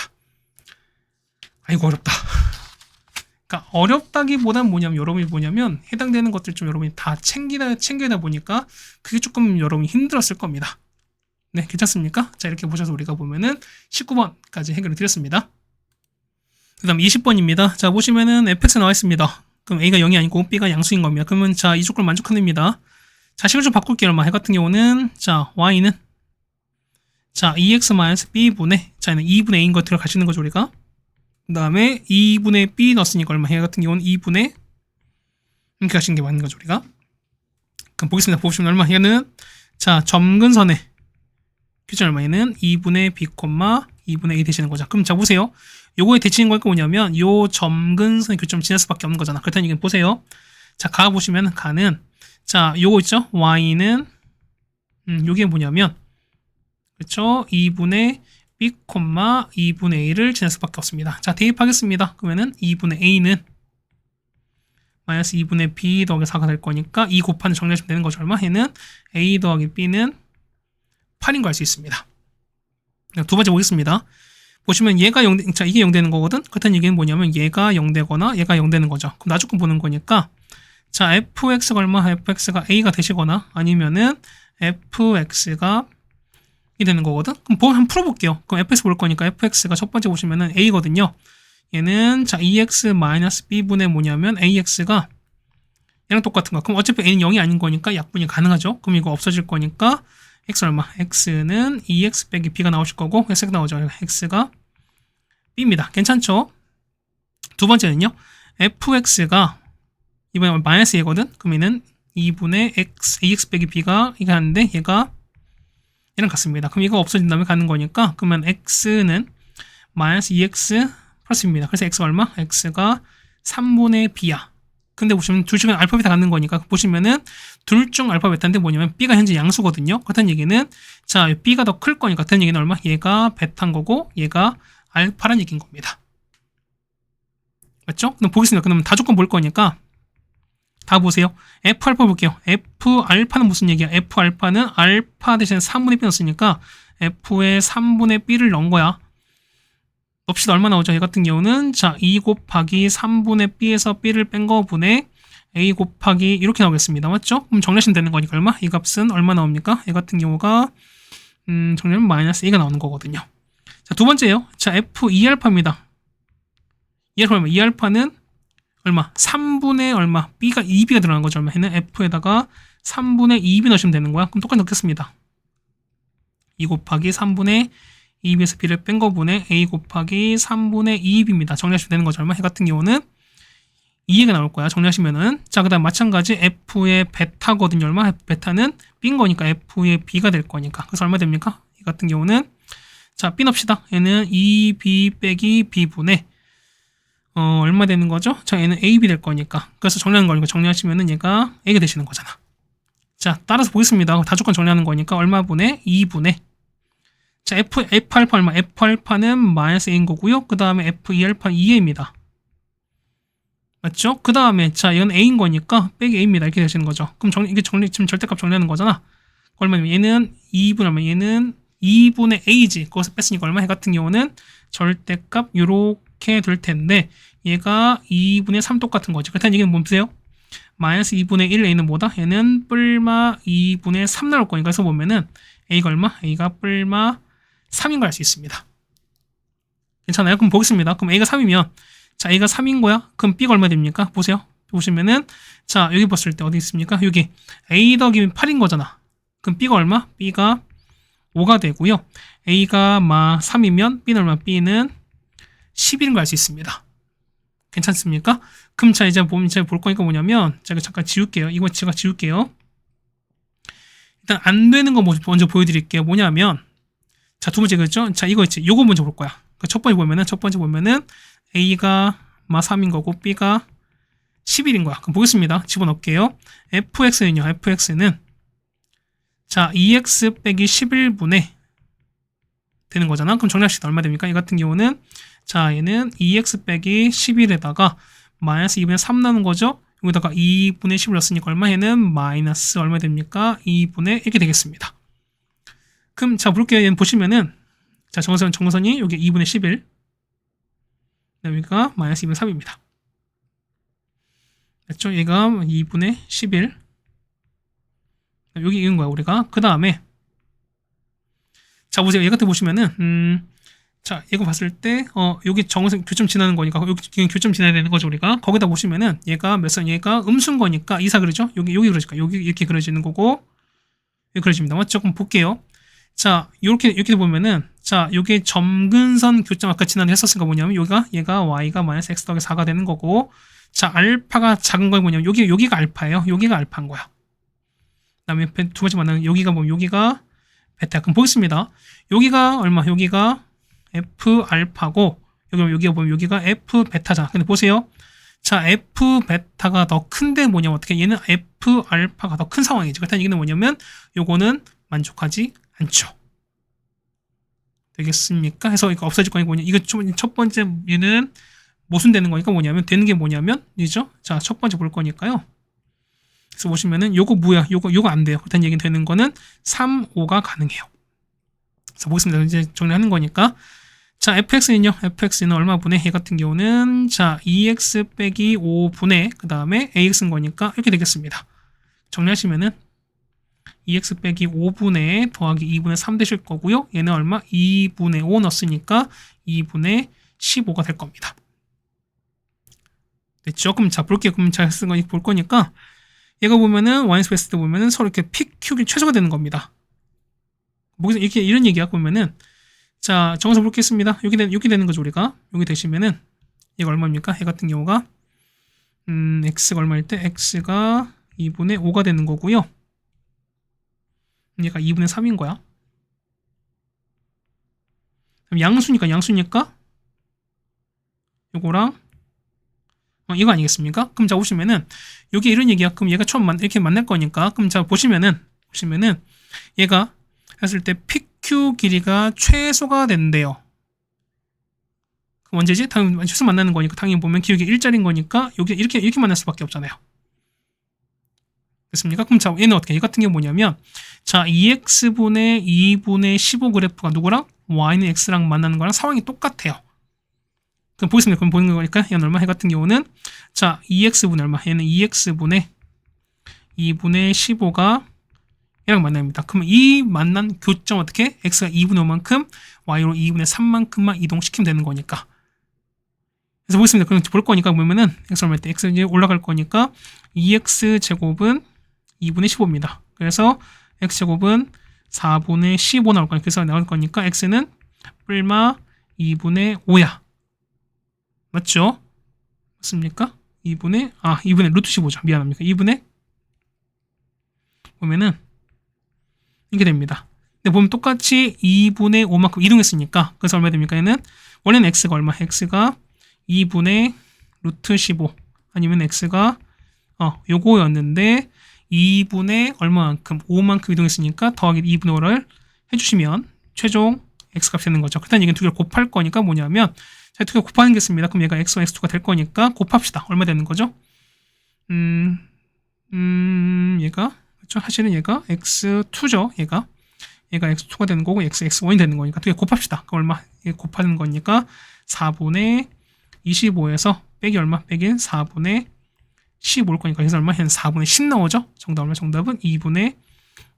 아이고 어렵다. 그러니까 어렵다기보단 뭐냐면 해당되는 것들 좀 여러분이 다 챙기다 보니까 그게 조금 여러분이 힘들었을 겁니다. 네, 괜찮습니까? 자, 이렇게 보셔서 우리가 보면은 19번까지 해결을 드렸습니다. 그 다음 20번입니다. 자, 보시면은 fx 나와 있습니다. 그럼 a가 0이 아니고 b가 양수인 겁니다. 그러면 자, 이 조건을 만족합니다. 자, 식을 좀 바꿀게요. 얼마 해 같은 경우는 자, y는 자, 2x-b분의 자, 얘는 2분의 a인 거 들어가시는 거죠, 우리가. 그 다음에 2분의 b 넣었으니까 얼마? 얘 같은 경우는 2분의 이렇게 가시는 게 맞는 거죠, 우리가. 그럼 보겠습니다. 보시면 얼마? 얘는 자, 점근선의 규정 얼마? 얘는 2분의 b, 2분의 a 되시는 거죠. 그럼 자, 보세요. 요거에 대치인 걸 뭐냐면 요 점근선의 교점을 지날 수밖에 없는 거잖아. 그렇다는 얘기는 보세요. 자, 가 보시면 가는 자, 요거 있죠? y는 요게 뭐냐면 그렇죠? 2분의 b, 2분의 a를 지날 수밖에 없습니다. 자, 대입하겠습니다. 그러면은 2분의 a는 마이너스 2분의 b 더하기 4가 될 거니까 2 곱하는 정리하시면 되는 거죠. 얼마? 얘는 a 더하기 b는 8인 거 알 수 있습니다. 두 번째 보겠습니다. 보시면 얘가 0, 자, 이게 0 되는 거거든? 그렇다는 얘기는 뭐냐면 얘가 0 되거나 얘가 0 되는 거죠. 그럼 나조건 보는 거니까 자, fx가 얼마? fx가 a가 되시거나 아니면은 fx가 이 되는 거거든? 그럼 한번 풀어볼게요. 그럼 fx 볼 거니까 fx가 첫 번째 보시면은 a거든요. 얘는 자 2x-b분의 뭐냐면 ax가 얘랑 똑같은 거. 그럼 어차피 a는 0이 아닌 거니까 약분이 가능하죠. 그럼 이거 없어질 거니까 x 얼마? x는 2x 빼기 b가 나오실 거고 x가 나오죠. x가 b입니다. 괜찮죠? 두 번째는요. fx가 이번에 마이너스 얘거든? 그럼 얘는 2분의 ax 빼기 b가 이게 하는데 얘가 얘랑 같습니다. 그럼 이거 없어진 다음에 가는 거니까 그러면 x는 마이너스 2x 플러스입니다. 그래서 x가 얼마? x가 3분의 b야. 근데 보시면 둘 중에 알파 베타 갖는 거니까 보시면은 둘 중 알파 베타인데 뭐냐면 b가 현재 양수거든요. 그렇다는 얘기는 자 b가 더 클 거니까 같은 얘기는 얼마? 얘가 베타인 거고 얘가 알파란 얘기인 겁니다. 맞죠? 그럼 보겠습니다. 그러면 다 조건 볼 거니까 다 보세요. F알파 볼게요. F알파는 무슨 얘기야? F알파는 알파 대신에 3분의 B 넣었으니까 F에 3분의 B를 넣은 거야. 놉시다. 얼마 나오죠? 얘 같은 경우는 자 2 곱하기 3분의 B에서 B를 뺀 거 분의 A 곱하기 이렇게 나오겠습니다. 맞죠? 그럼 정리하시면 되는 거니까 얼마? 이 값은 얼마 나옵니까? 얘 같은 경우가 정리하면 마이너스 A가 나오는 거거든요. 자, 두 번째요. 자 F2알파입니다. 2알파는 얼마? 3분의 얼마? B가 2B가 들어간 거죠. 얼마? 얘는 F에다가 3분의 2B 넣으시면 되는 거야. 그럼 똑같이 넣겠습니다. 2 곱하기 3분의 2B에서 B를 뺀 거분의 A 곱하기 3분의 2B입니다. 정리하시면 되는 거죠. 얼마? 얘 같은 경우는 2가 나올 거야. 정리하시면은. 자, 그 다음 마찬가지 F의 베타거든요. 얼마? 베타는 B인 거니까 F의 B가 될 거니까. 그래서 얼마 됩니까? 이 같은 경우는 자, B 넣읍시다. 얘는 2B 빼기 B분의 얼마 되는 거죠? 자, 얘는 AB 될 거니까. 그래서 정리하는 거니까 정리하시면은 얘가 A가 되시는 거잖아. 자, 따라서 보겠습니다. 다조건 정리하는 거니까 얼마 분의 2분의 자, F알파 얼마? F알파는 마이너스 A인 거고요. 그 다음에 F2알파 2A입니다. 맞죠? 그 다음에 자 이건 a인 거니까 빼기 a입니다. 이렇게 되시는 거죠. 그럼 이게 지금 절대값 정리하는 거잖아. 얼마냐면 얘는 2분 얼마, 얘는 2분의 a지. 거기서 뺐으니까 얼마? 해 같은 경우는 절대값 요렇게 될 텐데 얘가 2분의 3 똑같은 거지. 그렇다는 얘기는 뭡니까? 마이너스 2분의 1 a는 뭐다? 얘는 뿔마 2분의 3 나올 거니까. 그래서 보면은 a가 얼마? a가 뿔마 3인 걸 알 수 있습니다. 괜찮아요? 그럼 보겠습니다. 그럼 a가 3이면 자 a가 3인 거야? 그럼 b가 얼마 됩니까? 보세요. 보시면은 자 여기 봤을 때 어디 있습니까? 여기 a 더하기 8인 거잖아. 그럼 b가 얼마? b가 5가 되고요. a가 3이면 b는 얼마? b는 11인 걸 알 수 있습니다. 괜찮습니까? 그럼 자 이제 볼 거니까 뭐냐면 제가 잠깐 지울게요. 이거 제가 지울게요. 일단 안 되는 거 먼저 보여드릴게요. 뭐냐면 자 두 번째 그랬죠? 자 이거 있지. 요거 먼저 볼 거야. 첫 번째 보면은 a가 3인 거고 b가 11인 거야. 그럼 보겠습니다. 집어넣을게요. fx는요. fx는 자 2x 빼기 11분의 되는 거잖아. 그럼 정리합시다. 얼마 됩니까? 이 같은 경우는 자 얘는 2x 빼기 11에다가 마이너스 2분의 3 나는 거죠. 여기다가 2분의 10을 넣었으니까 얼마? 얘는 마이너스 얼마 됩니까? 2분의 이렇게 되겠습니다. 그럼 자 볼게요. 얘는 보시면은 자 정선이 여기 2분의 11 여기가 마이너스 2분의 3입니다. 됐죠? 얘가 2분의 11 여기 이은 거야 우리가. 그 다음에 자 보세요. 얘 같은 보시면은 자 이거 봤을 때 여기 정선 교점 지나는 거니까 여기 교점 지나야 되는 거죠 우리가. 거기다 보시면은 얘가 몇 선? 얘가 음수인 거니까 이사 그러죠. 여기 그려질까? 여기 이렇게 그려지는 거고 여기 그려집니다. 맞죠? 그럼 볼게요. 자 이렇게 보면은 자 요게 점근선 교점 아까 지난해 했었으니까 뭐냐면 얘가 y가 마이너스 x 더하기 4가 되는 거고 자 알파가 작은 건 뭐냐면 여기가 알파예요. 여기가 알파인 거야. 그다음에 두 번째 만나는 여기가 여기가 베타. 그럼 보겠습니다. 여기가 얼마? 여기가 f 알파고 여기가 보면 여기가 f 베타잖아. 근데 보세요. 자 f 베타가 더 큰데 뭐냐면 어떻게? 얘는 f 알파가 더 큰 상황이지. 그렇다는 얘기는 뭐냐면 요거는 만족하지 않죠. 되겠습니까? 해서 이거 없어질 거니까 뭐냐? 이거 첫 번째 얘는 모순되는 거니까 뭐냐면 되는 게 뭐냐면 이죠. 자 첫 번째 볼 거니까요. 그래서 보시면은 요거 뭐야? 요거 안 돼요. 그렇다는 얘기는 되는 거는 3, 5가 가능해요. 그래서 보겠습니다. 이제 정리하는 거니까. 자, fx는요. fx는 얼마 분의 얘 같은 경우는 자, 2x 빼기 5분의 그 다음에 ax인 거니까 이렇게 되겠습니다. 정리하시면은 2x 빼기 5분의 더하기 2분의 3 되실 거고요. 얘는 얼마? 2분의 5 넣었으니까 2분의 15가 될 겁니다. 됐죠? 그럼 자, 볼게요. 그럼 잘 쓴 거 볼 거니까 얘가 보면은 y 스페이스 때 보면은 서로 이렇게 PQ가 최소가 되는 겁니다. 거기서 이렇게 이런 얘기야. 보면은 자 정해서 보겠습니다. 여기 되는 거죠 우리가. 여기 되시면은 얘가 얼마입니까? 얘 같은 경우가 x가 얼마일 때 x가 2분의 5가 되는 거고요. 얘가 2분의 3인 거야. 그럼 양수니까 요거랑 이거 아니겠습니까? 그럼 자 보시면은 여기 이런 얘기야. 그럼 얘가 처음 이렇게 만날 거니까 그럼 자 보시면은 얘가 했을 때 PQ 길이가 최소가 된대요. 그럼 언제지? 당연히 최소 만나는 거니까 당연히 보면 기울기 1짜리인 거니까 여기 이렇게 만날 수밖에 없잖아요. 됐습니까? 그럼 자 얘는 어떻게? 얘 같은 게 뭐냐면 자 2x분의 2분의 15 그래프가 누구랑? y는 x랑 만나는 거랑 상황이 똑같아요. 그럼 보겠습니다. 그럼 보이는 거니까 얘는 얼마? 얘 같은 경우는 자 2x분의 얼마? 얘는 2x분의 2분의 15가 얘랑 만납니다. 그럼 이 만난 교점 어떻게? x가 2분의 5만큼 y로 2분의 3만큼만 이동시키면 되는 거니까. 그래서 보겠습니다. 그럼 볼 거니까 보면은 x 얼마일 때 x 이제 올라갈 거니까 2x 제곱은 2분의 15입니다. 그래서 x 제곱은 4분의 15 나올 거니까 그래서 나올 거니까 x는 뿔마 2분의 5야. 맞죠? 맞습니까? 2분의 루트 15죠. 미안합니다. 2분의 보면은 이게 됩니다. 근데 보면 똑같이 2분의 5만큼 이동했으니까 그래서 얼마 됩니까? 얘는 원래는 x가 얼마? x가 2분의 루트 15 아니면 x가 요거였는데 2분의 얼마만큼 5만큼 이동했으니까 더하기 2분의 5를 해주시면 최종 x값이 되는 거죠. 그렇다는 얘기는 두 개를 곱할 거니까 뭐냐면 자, 두 개 곱하는 게 있습니다. 그럼 얘가 x1, x2가 될 거니까 곱합시다. 얼마 되는 거죠? 얘가, 그렇죠? 사실은 얘가 x2죠. 얘가 x2가 되는 거고, x1이 되는 거니까. 두 개 곱합시다. 그럼 얼마? 얘 곱하는 거니까 4분의 25에서 빼기 얼마? 빼기 4분의 15올 거니까. 그래서 얼마? 4분의 10 나오죠? 정답 얼마? 정답은 2분의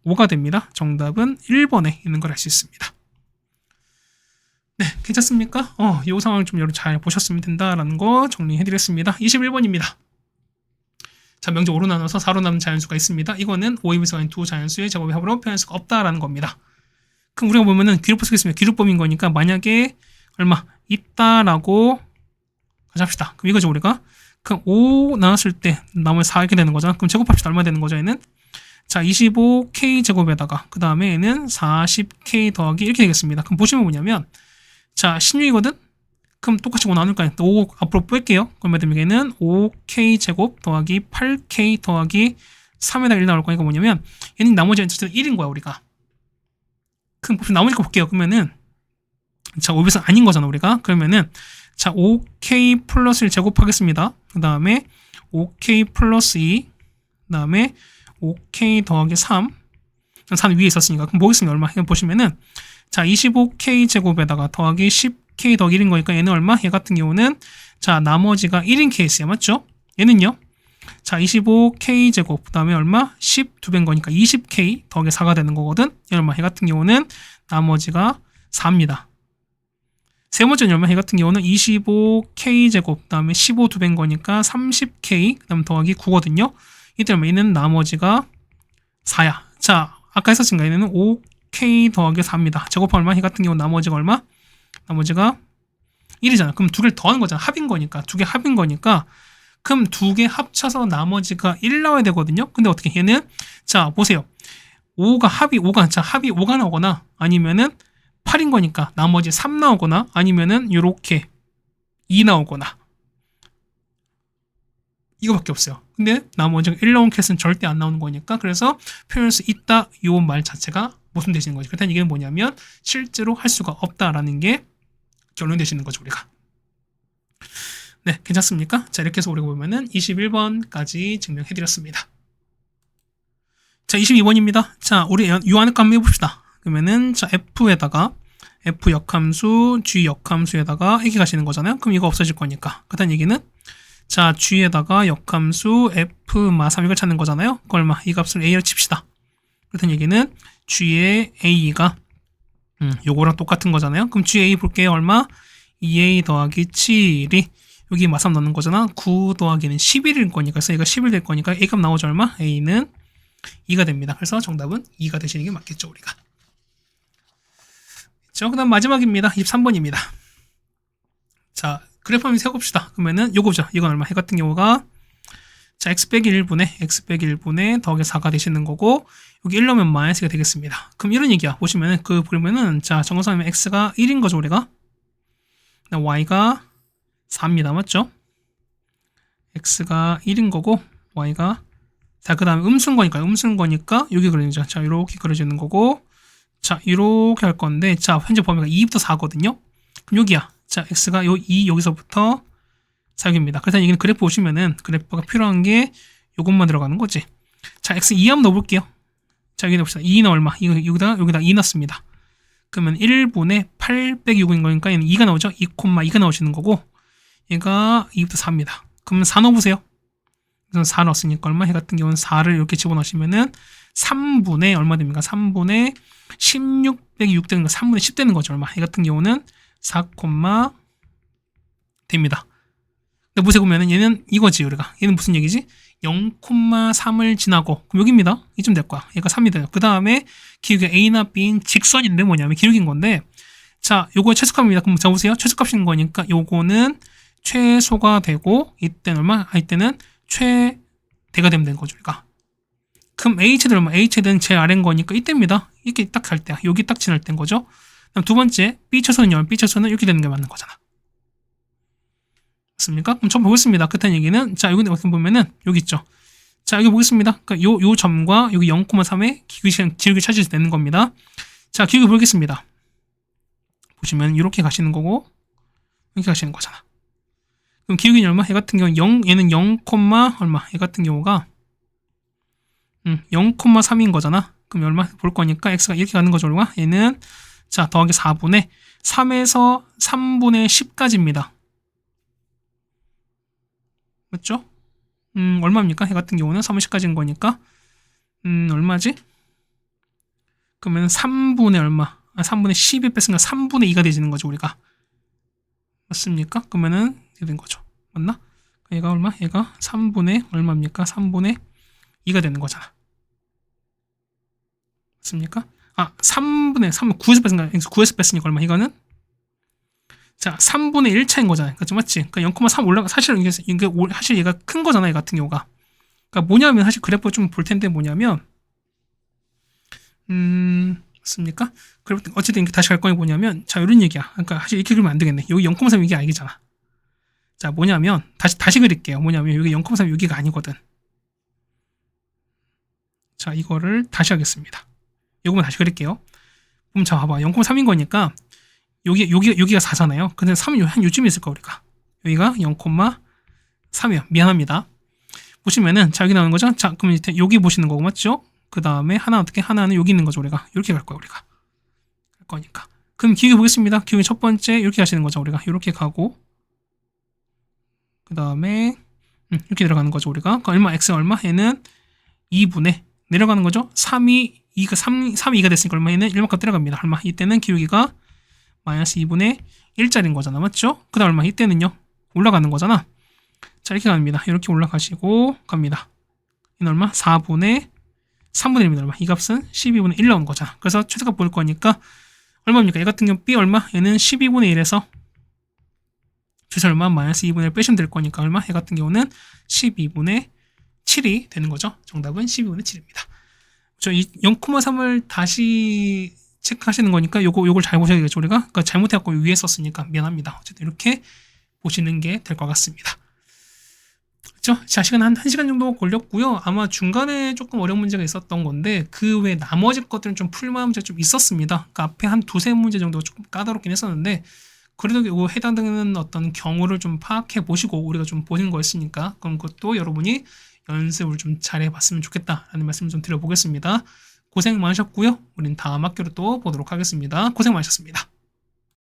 5가 됩니다. 정답은 1번에 있는 걸 알 수 있습니다. 네, 괜찮습니까? 이 상황을 좀 여러분 잘 보셨으면 된다라는 거 정리해드렸습니다. 21번입니다. 자, 명제 5로 나눠서 4로 남은 자연수가 있습니다. 이거는 5입에서 두 자연수의 제곱의 합으로 표현할 수가 없다라는 겁니다. 그럼 우리가 보면은 기록법 쓰겠습니다. 기록법인 거니까 만약에 얼마 있다라고 합시다. 그럼 이거죠 우리가. 그럼 5 나눴을 때 나머지 4 이렇게 되는 거잖아. 그럼 제곱합시다. 얼마 되는 거죠 얘는? 자, 25k 제곱에다가 그 다음에 얘는 40k 더하기 이렇게 되겠습니다. 그럼 보시면 뭐냐면 자, 16이거든? 그럼 똑같이 5 나눌까요? 5 앞으로 뺄게요. 그러면 얘는 5k 제곱 더하기 8k 더하기 3에다 1 나올 거니까 뭐냐면 얘는 나머지 1인 거야 우리가. 그럼 나머지 거 볼게요. 그러면은 자, 5배선 아닌 거잖아 우리가. 그러면은 자, 5k 플러스 1 제곱하겠습니다. 그 다음에 5k 플러스 2, 그 다음에 5k 더하기 3. 4는 위에 있었으니까. 그럼 뭐겠습니까? 얼마? 보시면은 자, 25k 제곱에다가 더하기 10k 더하기 1인 거니까 얘는 얼마? 얘 같은 경우는 자, 나머지가 1인 케이스야. 맞죠? 얘는요. 자, 25k 제곱 그 다음에 얼마? 10 2배인 거니까 20k 더하기 4가 되는 거거든. 얘 얼마? 얘 같은 경우는 나머지가 4입니다. 세 번째는 얼마? 얘 같은 경우는 25k 제곱 그 다음에 15 2배인 거니까 30k 그 다음 더하기 9거든요. 이때 얼마? 얘는 나머지가 4야. 자, 아까 했었으니까 얘는 5k 더하기 4입니다. 제곱하면 얼마? 얘 같은 경우는 나머지가 얼마? 나머지가 1이잖아. 그럼 두 개를 더하는 거잖아. 합인 거니까. 두 개 합인 거니까. 그럼 두 개 합쳐서 나머지가 1 나와야 되거든요. 근데 어떻게 얘는 자, 보세요. 5가 합이 5가 나오거나 아니면은 8인 거니까 나머지 3 나오거나 아니면은 요렇게 2 나오거나 이거밖에 없어요. 근데 나머지가 1 나온 케이스는 절대 안 나오는 거니까 그래서 표현할 수 있다 요 말 자체가 모순되시는 거죠. 그렇다는 이게 뭐냐면 실제로 할 수가 없다라는 게 결론되시는 거죠 우리가. 네, 괜찮습니까? 자, 이렇게 해서 우리가 보면은 21번까지 증명해드렸습니다. 자, 22번입니다. 자, 우리 요 안에 거 한번 해봅시다. 그러면은 자, F에다가 F 역함수, G 역함수에다가 이렇게 가시는 거잖아요. 그럼 이거 없어질 거니까. 그렇다는 얘기는 자, G에다가 역함수 F 마 3 이걸 찾는 거잖아요. 그 얼마? 이 값을 A를 칩시다. 그렇다는 얘기는 G의 A가 요거랑 똑같은 거잖아요. 그럼 G A 볼게요. 얼마? 2A 더하기 7이 여기 마3 넣는 거잖아. 9 더하기는 11일 거니까 그래서 얘가 11 될 거니까 A 값 나오죠. 얼마? A는 2가 됩니다. 그래서 정답은 2가 되시는 게 맞겠죠 우리가. 그 다음 마지막입니다. 23번입니다. 자, 그래프 한번 세봅시다. 그러면은 요거죠. 이건 얼마? 해 같은 경우가 자, x 빼기 1분의 더하기 4가 되시는 거고 여기 1 넣으면 마이너스가 되겠습니다. 그럼 이런 얘기야. 보시면은 그 보면은 자, 정거선하면 x가 1인 거죠 우리가. y가 4입니다. 맞죠? x가 1인 거고 y가 자, 그 다음에 음수인 거니까 여기 그려지죠. 자, 이렇게 그려지는 거고 자, 이렇게 할 건데 자, 현재 범위가 2부터 4거든요. 그럼 여기야. 자, x가 요 2 여기서부터 4입니다. 그래서 이게 그래프 보시면은 그래프가 필요한 게 요것만 들어가는 거지. 자, x 2 한번 넣어볼게요. 자, 여기 넣읍시다. 2는 얼마? 여기다 2 넣습니다. 그러면 1분의 8 빼기 6인 거니까 얘는 2가 나오죠. 2,2가 나오시는 거고 얘가 2부터 4입니다. 그러면 4 넣어보세요. 그래서 4 넣었으니까 얼마? 해 같은 경우는 4를 이렇게 집어넣으시면은 3분의 얼마 됩니까? 3분의 16 빼기 6 되는 거 3분의 10 되는 거죠. 얼마? 해 같은 경우는 4, 됩니다. 근데 보세요 보면은 얘는 이거지 우리가. 얘는 무슨 얘기지? 0,3을 지나고 그럼 여기입니다. 이쯤 될 거야. 얘가 3이 돼요. 그 다음에 기울기 A나 B인 직선인데 뭐냐면 기울기인 건데 자, 요거 최소값입니다. 그럼 자 보세요. 최소값인 거니까 요거는 최소가 되고 이때는 얼마? 이때는 최대가 되면 되는 거죠 우리가. 그럼 H는 얼마? H는 제일 아래인 거니까 이때입니다. 이렇게 딱 갈 때야. 여기 딱 지날 때인 거죠. 그럼 두 번째 B차선은요. B차선은 이렇게 되는 게 맞는 거잖아. 맞습니까? 그럼 좀 보겠습니다. 그렇다는 얘기는 자, 여기 보면은 여기 있죠. 자, 여기 보겠습니다. 그러니까 요 점과 여기 0,3의 기울기 찾을 수 있는 겁니다. 자, 기울기 보겠습니다. 보시면 이렇게 가시는 거고 이렇게 하시는 거잖아. 그럼 기울기는 얼마? 얘 같은 경우는 0, 얘는 0, 얼마? 얘 같은 경우가 0,3인 거잖아. 그럼 얼마 볼 거니까 x가 이렇게 가는 거죠. 얼마? 얘는 자 더하기 4분의 3에서 3분의 10까지입니다. 맞죠? 얼마입니까? 얘 같은 경우는 3분의 10까지인 거니까 얼마지? 그러면 3분의 얼마? 3분의 10이 뺐으니까 3분의 2가 되지는 거죠, 우리가. 맞습니까? 그러면은 이렇게 된 거죠. 맞나? 얘가 얼마? 얘가 3분의 얼마입니까? 3분의 2가 되는 거잖아. 맞습니까? 3분의 9에서 뺐으니까 9에서 뺐으니까 얼마? 이거는 자 3분의 1 차인 거잖아요. 그렇죠? 맞지? 그러니까 0,3 올라가 사실 이게 사실 얘가 큰 거잖아, 이 같은 경우가. 그러니까 뭐냐면 사실 그래프 좀 볼 텐데 뭐냐면 맞습니까? 그리고 어쨌든 다시 갈 거니 뭐냐면 자 이런 얘기야. 그러니까 사실 이렇게 그리면 안 되겠네. 여기 0,3 이게 아니잖아. 자 뭐냐면 다시 그릴게요. 뭐냐면 여기 0,3 여기가 아니거든. 자 이거를 다시 하겠습니다. 요거만 다시 그릴게요. 그럼 자 봐봐 0,3인 거니까 여기가 4잖아요. 근데 3은 한 요쯤에 있을 거 우리가. 여기가 0,3이요. 미안합니다. 보시면은 자 여기 나오는 거죠. 자 그럼 이제 여기 보시는 거고 맞죠? 그 다음에 하나는 여기 있는 거죠 우리가. 이렇게 갈 거야 우리가. 갈 거니까. 그럼 기울기 보겠습니다. 기울기 첫 번째 이렇게 가시는 거죠 우리가. 이렇게 가고 그 다음에 이렇게 들어가는 거죠 우리가. 얼마 x 얼마? 얘는 2분의 내려가는 거죠. 3이 2가 됐으니까 얼마? 얘는 1만큼 내려갑니다. 얼마? 이때는 기울기가 마이너스 2분의 1짜리인 거잖아. 맞죠? 그 다음 얼마? 이때는요. 올라가는 거잖아. 자 이렇게 갑니다. 이렇게 올라가시고 갑니다. 얘는 얼마? 4분의 3분의 1입니다. 얼마? 이 값은 12분의 1 나오는 거잖아. 그래서 최대값 볼 거니까 얼마입니까? 얘 같은 경우 b 얼마? 얘는 12분의 1에서 최소 얼마? 마이너스 2분의 1 빼시면 될 거니까 얼마? 얘 같은 경우는 12분의 7이 되는 거죠. 정답은 12분의 7입니다. 이 0,3을 다시 체크하시는 거니까 요걸 잘 보셔야 되겠죠 우리가. 그러니까 잘못해갖고 위에 썼으니까 미안합니다. 어쨌든 이렇게 보시는 게 될 것 같습니다. 그렇죠? 자 시간 한 1시간 정도 걸렸고요. 아마 중간에 조금 어려운 문제가 있었던 건데 그 외 나머지 것들은 좀 풀만한 문제가 좀 있었습니다. 그러니까 앞에 한 두세 문제 정도가 조금 까다롭긴 했었는데 그래도 이거 해당되는 어떤 경우를 좀 파악해 보시고 우리가 좀 보는 거였으니까 그럼 그것도 여러분이 연습을 좀 잘 해봤으면 좋겠다라는 말씀을 좀 드려보겠습니다. 고생 많으셨고요. 우린 다음 학기로 또 보도록 하겠습니다. 고생 많으셨습니다.